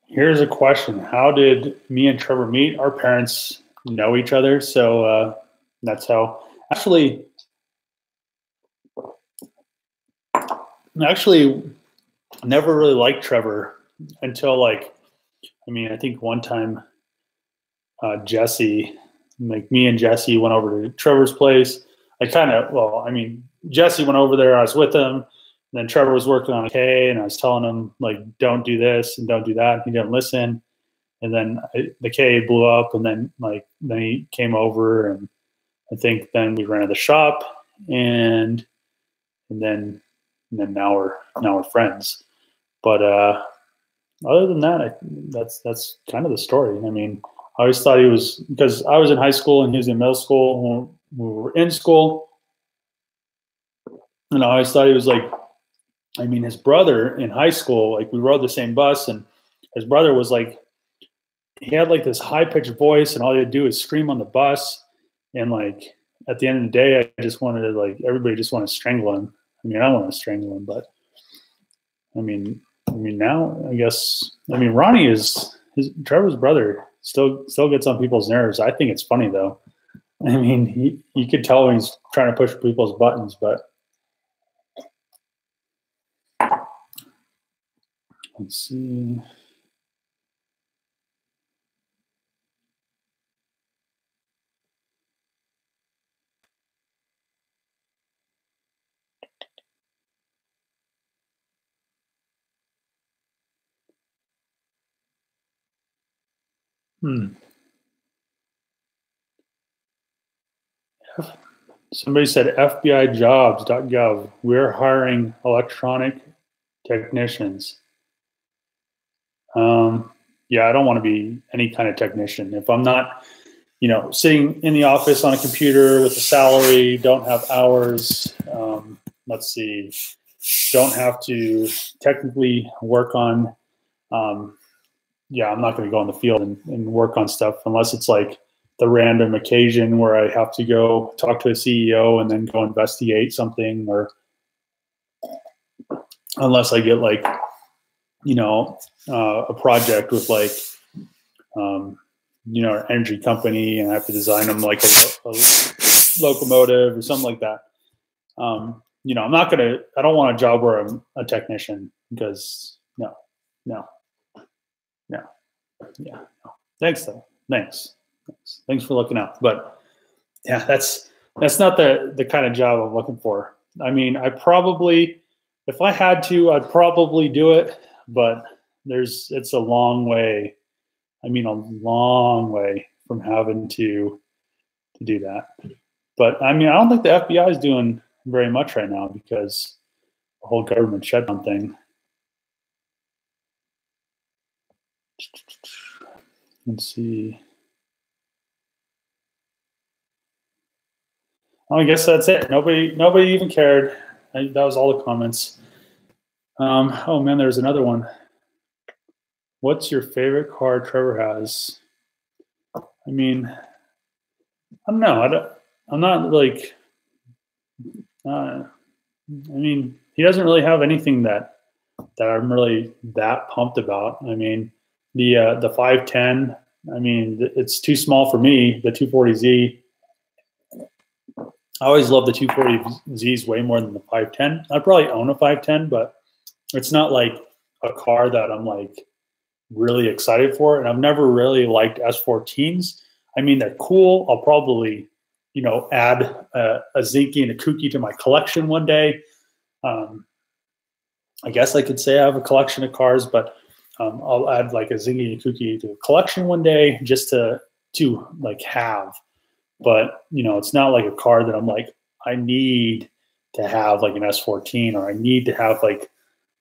Here's a question. How did me and Trevor meet? Our parents know each other, so that's how. Actually, never really liked Trevor until I think one time Jesse, like me and Jesse went over to Trevor's place. Jesse went over there. I was with him. And then Trevor was working on a K, and I was telling him like, don't do this and don't do that. He didn't listen. And then the K blew up, and then he came over, and I think then we rented the shop, and then now we're friends. But other than that, that's kind of the story. I mean, I always thought he was, because I was in high school and he was in middle school when we were in school, and I always thought he was like, I mean, his brother in high school, like we rode the same bus, and his brother was like, he had like this high pitched voice, and all he would do is scream on the bus, and like at the end of the day, I just wanted to like everybody just want to strangle him. I mean, I want to strangle him, but I mean now I guess Ronnie is Trevor's brother. Still gets on people's nerves. I think it's funny though. I mean, you could tell when he's trying to push people's buttons, but let's see. Somebody said FBIjobs.gov. We're hiring electronic technicians. Yeah, I don't want to be any kind of technician. If I'm not, you know, sitting in the office on a computer with a salary, don't have hours, let's see, don't have to technically work on, yeah, I'm not going to go in the field and work on stuff unless it's like the random occasion where I have to go talk to a CEO and then go investigate something, or unless I get like, you know, a project with like, you know, an energy company, and I have to design them like a locomotive or something like that. You know, I don't want a job where I'm a technician, because no. Yeah. No. Thanks though. Thanks for looking out. But yeah, that's not the kind of job I'm looking for. I mean, if I had to, I'd probably do it, but it's a long way. I mean, a long way from having to do that. But I mean, I don't think the FBI is doing very much right now because the whole government shutdown thing. Let's see. Oh, I guess that's it. Nobody even cared. That was all the comments. Oh man, there's another one. What's your favorite car Trevor has? I mean, I don't know. I'm not like. I mean, he doesn't really have anything that I'm really that pumped about. I mean, the 510. I mean, it's too small for me. The 240Z. I always love the 240Zs way more than the 510. I probably own a 510, but it's not like a car that I'm like really excited for. And I've never really liked S14s. I mean, they're cool. I'll probably, you know, add a Zinky and a Kooky to my collection one day. I guess I could say I have a collection of cars, but I'll add like a Zinky and a Kooky to a collection one day just to like have. But, you know, it's not like a car that I'm like, I need to have like an S14, or I need to have like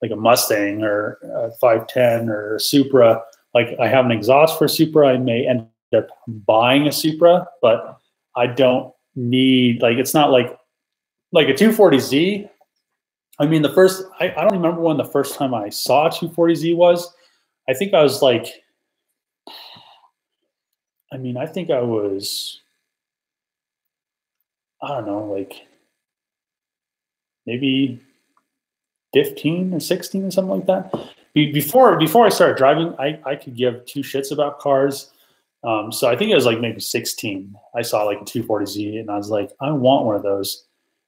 a Mustang or a 510 or a Supra. Like, I have an exhaust for a Supra. I may end up buying a Supra, but I don't need, like, it's not like a 240Z. I mean, I don't remember when the first time I saw a 240Z was. I think I was like, I mean, I think I was, I don't know, like maybe 15 or 16 or something like that. Before I started driving, I could give two shits about cars. So I think it was like maybe 16. I saw like a 240Z and I was like, I want one of those.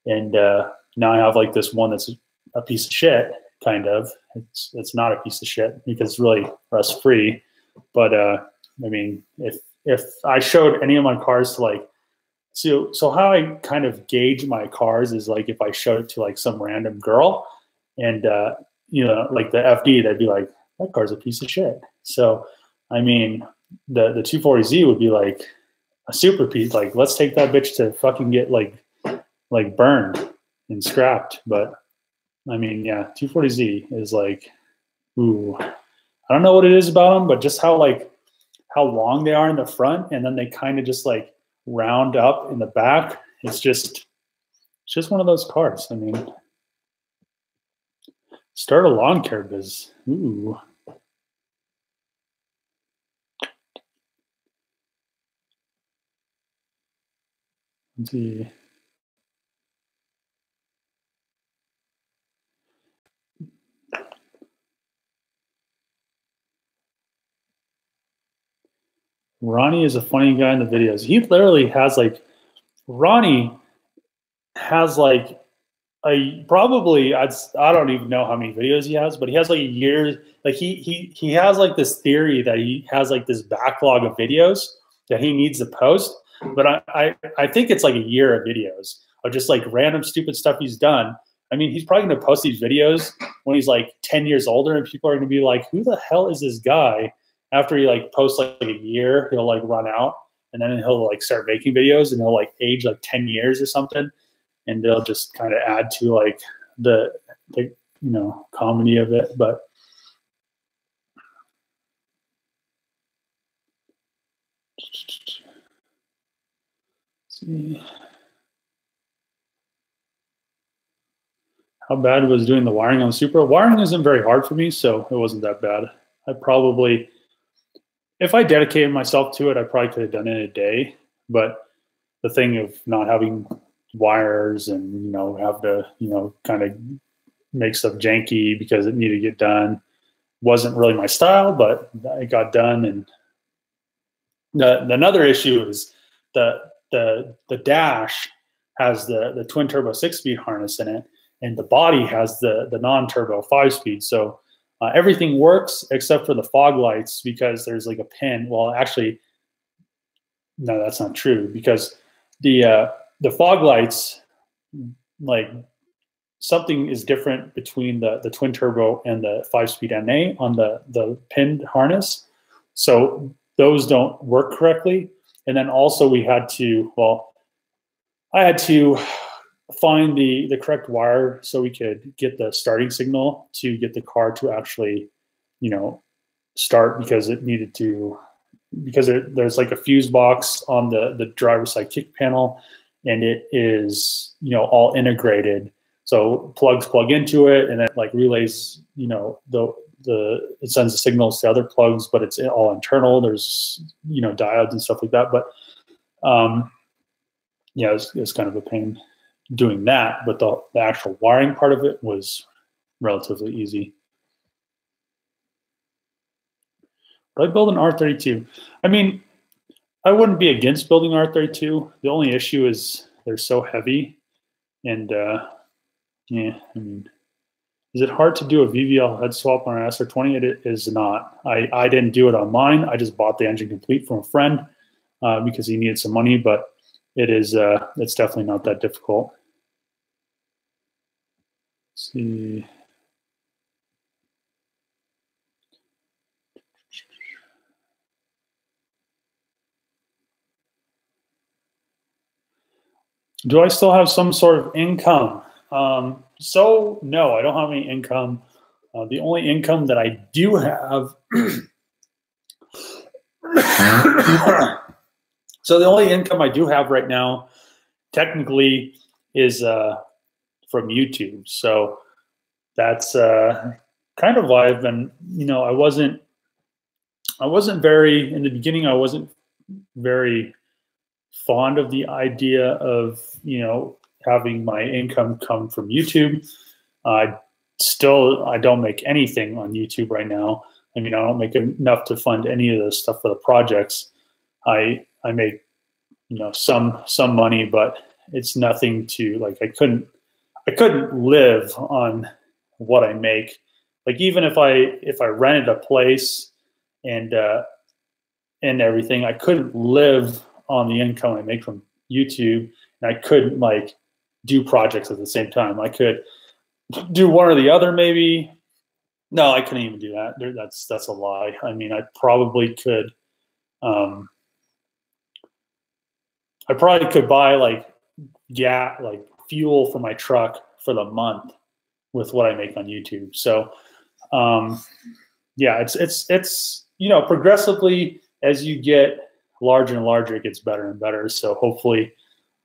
And now I have like this one that's a piece of shit, kind of. It's not a piece of shit because it's really rust free. But I mean, if I showed any of my cars to like, so how I kind of gauge my cars is like if I showed it to like some random girl and you know, like the FD, they'd be like, that car's a piece of shit. So I mean, the 240Z would be like a super piece. Like, let's take that bitch to fucking get like burned and scrapped. But I mean, yeah, 240Z is like, ooh, I don't know what it is about them, but just how long they are in the front, and then they kind of just like round up in the back. It's just one of those cars. I mean, start a lawn care biz. Ooh. Let's see. Ronnie is a funny guy in the videos. He literally has like, Ronnie has like I don't even know how many videos he has, but he has like a year. Like he has like this theory that he has like this backlog of videos that he needs to post. But I think it's like a year of videos of just like random stupid stuff he's done. I mean, he's probably going to post these videos when he's like 10 years older, and people are going to be like, who the hell is this guy? After he like posts like a year, he'll like run out. and then he'll like start making videos, and he'll like age like 10 years or something, and they'll just kind of add to like the comedy of it. But let's see. How bad was doing the wiring on the Supra? Wiring isn't very hard for me, so it wasn't that bad. I probably, if I dedicated myself to it, I probably could have done it in a day. But the thing of not having wires and, have to, kind of make stuff janky because it needed to get done wasn't really my style, but it got done. And another issue is the dash has the twin turbo 6-speed harness in it, and the body has the non-turbo 5-speed. So everything works except for the fog lights, because there's like a pin. Well, actually, no, that's not true, because the fog lights, like, something is different between the twin turbo and the 5-speed NA on the pinned harness. So those don't work correctly. And then also I had to find the correct wire so we could get the starting signal to get the car to actually, start, because it needed to, because there's like a fuse box on the driver's side kick panel, and it is, all integrated. So plugs plug into it, and it like relays, it sends the signals to other plugs, but it's all internal. There's, diodes and stuff like that. But it's kind of a pain doing that. But the actual wiring part of it was relatively easy. But I build an R32. I mean, I wouldn't be against building R32. The only issue is they're so heavy, and is it hard to do a VVL head swap on an SR20? It is not. I didn't do it on mine. I just bought the engine complete from a friend because he needed some money, but it's definitely not that difficult. Let's see. Do I still have some sort of income? So no, I don't have any income. The only income that I do have, so the only income I do have right now, technically, is from YouTube. So that's kind of why I've been, I wasn't very, in the beginning, I wasn't very fond of the idea of, having my income come from YouTube. I don't make anything on YouTube right now. I mean, I don't make enough to fund any of the stuff for the projects. I make, some money, but it's nothing to, like, I couldn't live on what I make. Like, even if I rented a place and everything, I couldn't live on the income I make from YouTube, and I couldn't like do projects at the same time. I could do one or the other, maybe. No, I couldn't even do that. That's a lie. I mean, I probably could. I probably could buy like fuel for my truck for the month with what I make on YouTube. So, it's progressively, as you get larger and larger, it gets better and better. So hopefully,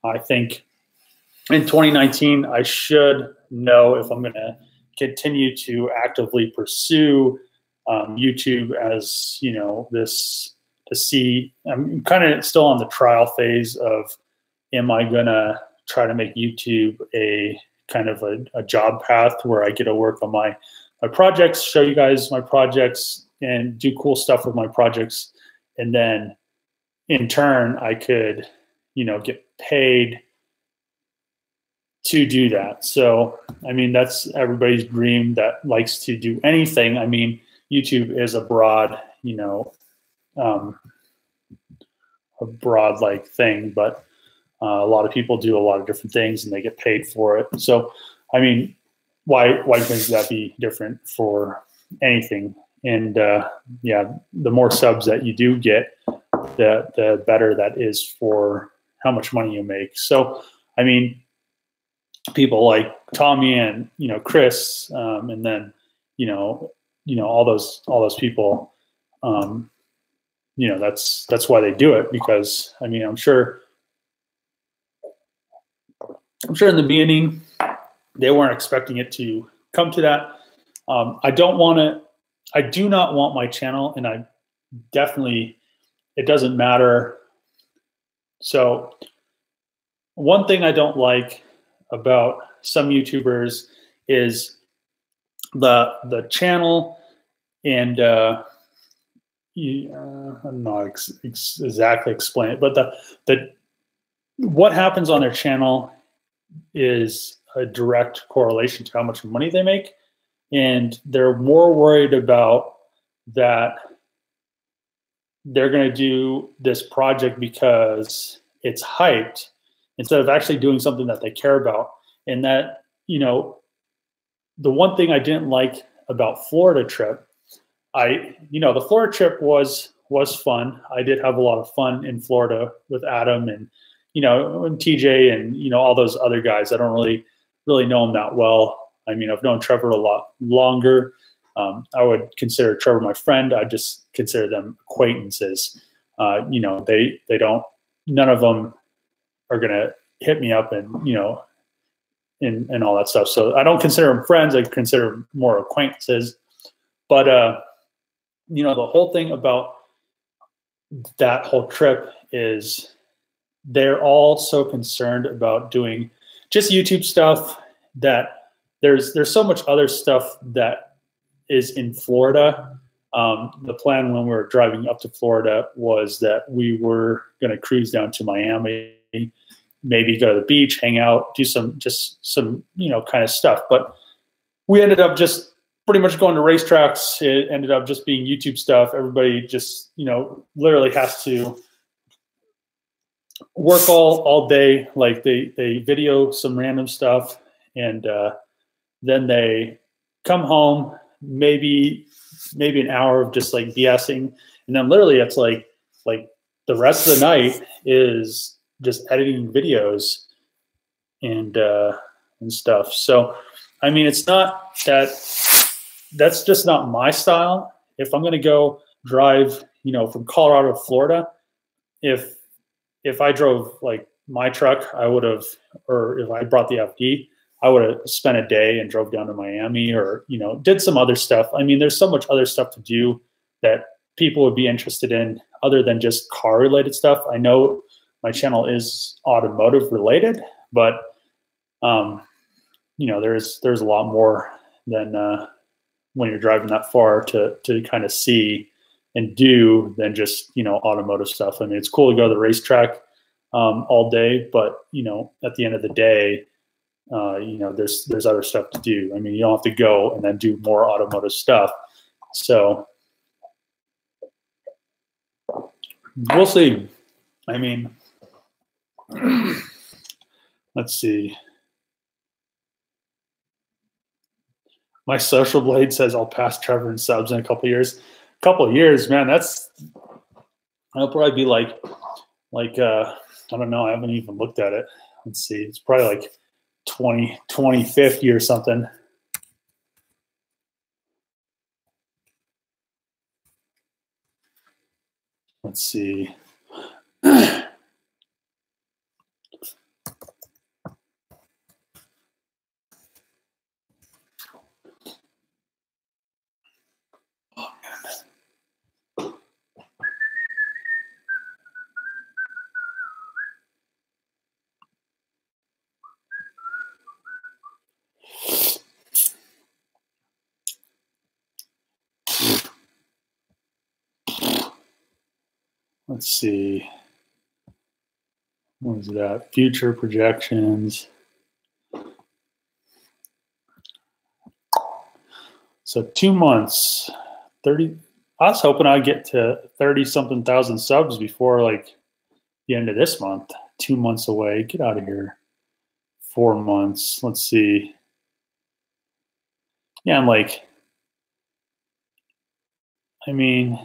I think in 2019, I should know if I'm going to continue to actively pursue YouTube as, this, to see. I'm kind of still on the trial phase of, am I going to try to make YouTube a kind of a job path where I get to work on my projects, show you guys my projects, and do cool stuff with my projects. And then in turn, I could, get paid to do that. So, I mean, that's everybody's dream that likes to do anything. I mean, YouTube is a broad, like thing, but a lot of people do a lot of different things and they get paid for it. So, I mean, why couldn't that be different for anything? And the more subs that you do get, the better that is for how much money you make. So, I mean, people like Tommy and, you know, Chris, and then, you know, all those people, you know, that's why they do it, because, I mean, I'm sure in the beginning they weren't expecting it to come to that. I do not want my channel, and I definitely, it doesn't matter. So one thing I don't like about some YouTubers is the channel, and I'm not exactly explain it, but the what happens on their channel is a direct correlation to how much money they make, and they're more worried about that they're going to do this project because it's hyped, instead of actually doing something that they care about. And that, you know, the one thing I didn't like about Florida trip, the Florida trip was fun. I did have a lot of fun in Florida with Adam and, you know, and TJ and, you know, all those other guys. I don't really know them that well. I mean, I've known Trevor a lot longer. I would consider Trevor my friend. I just consider them acquaintances. You know, they don't, none of them are going to hit me up and, you know, and all that stuff. So I don't consider them friends. I consider them more acquaintances. But, you know, the whole thing about that whole trip is they're all so concerned about doing just YouTube stuff that there's so much other stuff that is in Florida. The plan when we were driving up to Florida was that we were going to cruise down to Miami, maybe go to the beach, hang out, do some, you know, kind of stuff. But we ended up just pretty much going to racetracks. It ended up just being YouTube stuff. Everybody just, you know, literally has to work all day. Like they video some random stuff, and then they come home, maybe an hour of just like BSing, and then literally it's like the rest of the night is just editing videos and stuff. So I mean, it's not that's just not my style. If I'm going to go drive, you know, from Colorado to Florida, if I drove like my truck, I would have, or if I brought the FD, I would have spent a day and drove down to Miami, or, you know, did some other stuff. I mean, there's so much other stuff to do that people would be interested in other than just car related stuff. I know my channel is automotive related, but, you know, there's a lot more than when you're driving that far to kind of see and do than just, you know, automotive stuff. I mean, it's cool to go to the racetrack all day, but, you know, at the end of the day, you know, there's other stuff to do. I mean, you don't have to go and then do more automotive stuff. So we'll see. I mean, let's see. My social blade says I'll pass Trevor in subs in a couple of years. A couple of years, man. I'll probably be like I don't know. I haven't even looked at it. Let's see. It's probably like 2050 or something. Let's see. Let's see. What was that? Future projections. So 2 months, 30. I was hoping I'd get to 30-something thousand subs before like the end of this month. 2 months away. Get out of here. 4 months. Let's see. Yeah, I'm like, I mean,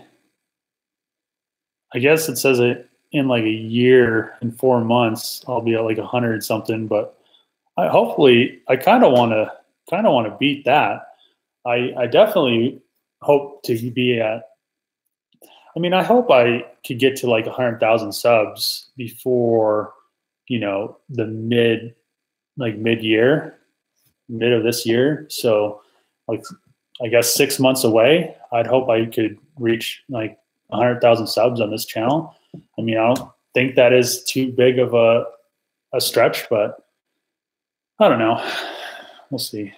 I guess it says it in like a year and 4 months, I'll be at like 100 something, but hopefully I kind of want to beat that. I definitely hope to be at, I mean, I hope I could get to like 100,000 subs before, the mid of this year. So like, I guess 6 months away, I'd hope I could reach like 100,000 subs on this channel. I mean, I don't think that is too big of a stretch, but I don't know. We'll see.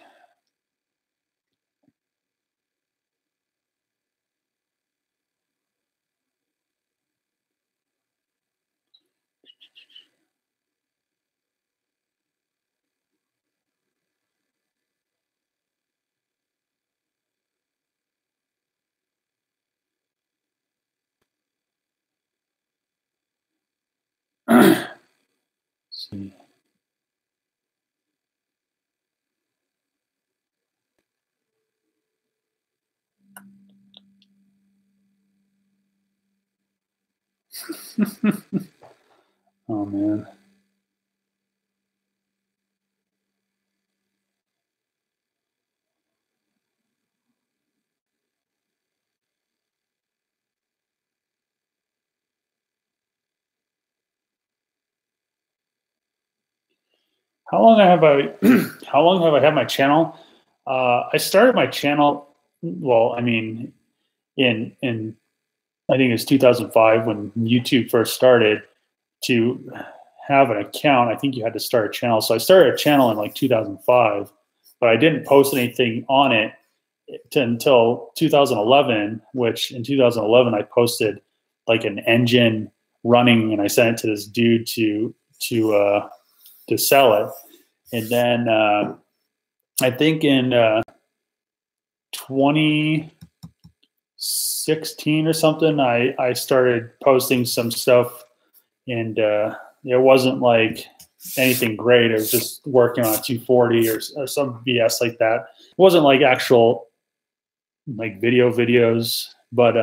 See. Oh man. How long have I how long have I had my channel? I started my channel, well, I mean, in I think it was 2005 when YouTube first started. To have an account, I think you had to start a channel. So I started a channel in like 2005, but I didn't post anything on it until 2011, which in 2011 I posted like an engine running and I sent it to this dude to sell it. And then I think in 2016 or something, I started posting some stuff, and it wasn't like anything great. It was just working on a 240 or some BS like that. It wasn't like actual like videos, but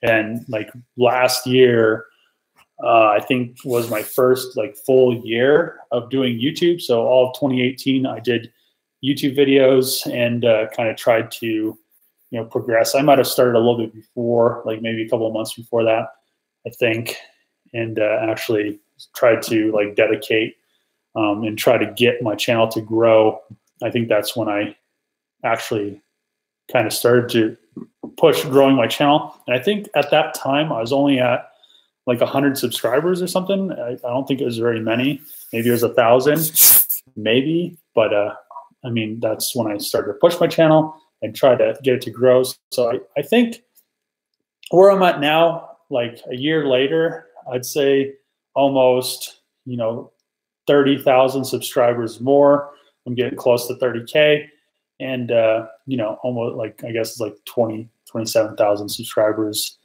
and like last year, I think was my first like full year of doing YouTube. So all of 2018, I did YouTube videos and kind of tried to, progress. I might have started a little bit before, like maybe a couple of months before that, I think, and actually tried to like dedicate and try to get my channel to grow. I think that's when I actually kind of started to push growing my channel. And I think at that time I was only at like 100 subscribers or something. I don't think it was very many. Maybe it was 1,000, maybe. But I mean, that's when I started to push my channel and try to get it to grow. So I think where I'm at now, like a year later, I'd say almost, 30,000 subscribers more. I'm getting close to 30K. And, almost like, I guess it's like 27,000 subscribers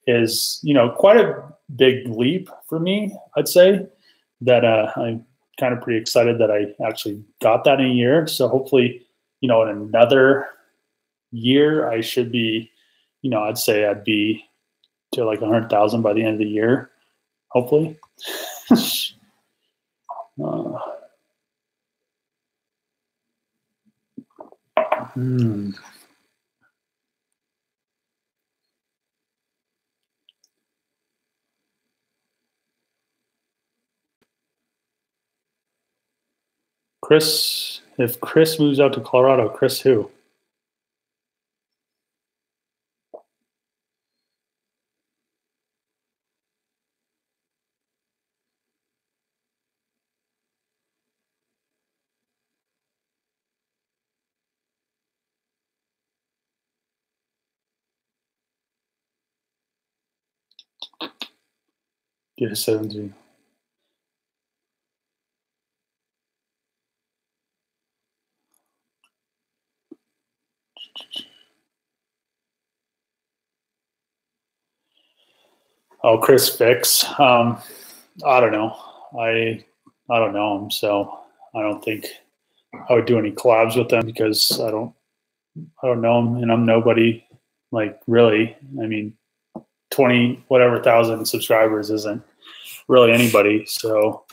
is, quite a big leap for me, I'd say, that I'm kind of pretty excited that I actually got that in a year. So hopefully, in another year, I should be, I'd say I'd be to like 100,000 by the end of the year, hopefully. Chris, if Chris moves out to Colorado, Chris who? Get a 17. Oh, Chris Fix. I don't know. I don't know him, so I don't think I would do any collabs with them because I don't know him, and I'm nobody. Like really, I mean, 20 whatever thousand subscribers isn't really anybody. So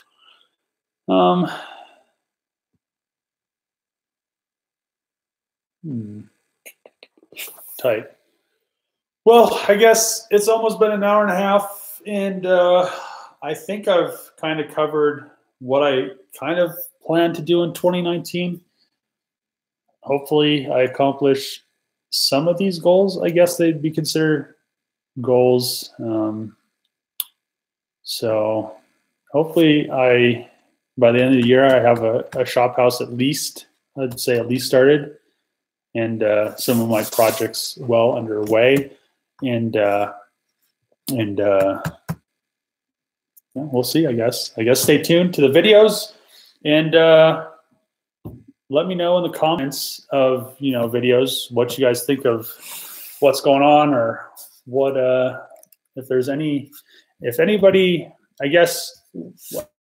tight. Well, I guess it's almost been an hour and a half, and I think I've kind of covered what I kind of plan to do in 2019. Hopefully I accomplish some of these goals. I guess they'd be considered goals. So hopefully by the end of the year, I have a shop house at least, I'd say at least started, and some of my projects well underway. And we'll see, I guess. Stay tuned to the videos, and let me know in the comments of, videos, what you guys think of what's going on, or what, if anybody, I guess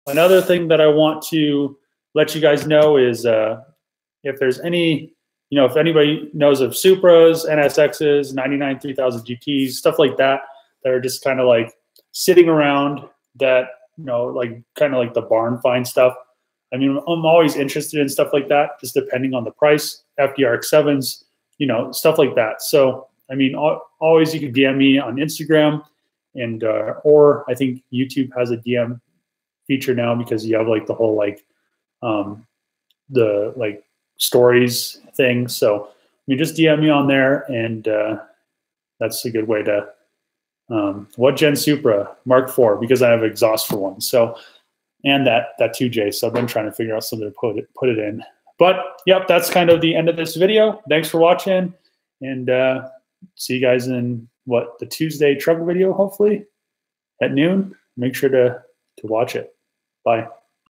another thing that I want to let you guys know is, if there's any, if anybody knows of Supras, NSXs, 99 3000 GTs, stuff like that, that are just kind of like sitting around, that, like kind of like the barn find stuff. I mean, I'm always interested in stuff like that, just depending on the price, FDRX7s, stuff like that. So, I mean, always you can DM me on Instagram, and or I think YouTube has a DM feature now, because you have like the whole like the like stories thing. So you just DM me on there, and that's a good way to what Gen Supra Mark IV, because I have exhaust for one. So, and that 2J. So I've been trying to figure out something to put it in. But yep, that's kind of the end of this video. Thanks for watching, and see you guys in the Tuesday truck video, hopefully at noon. Make sure to watch it. Bye.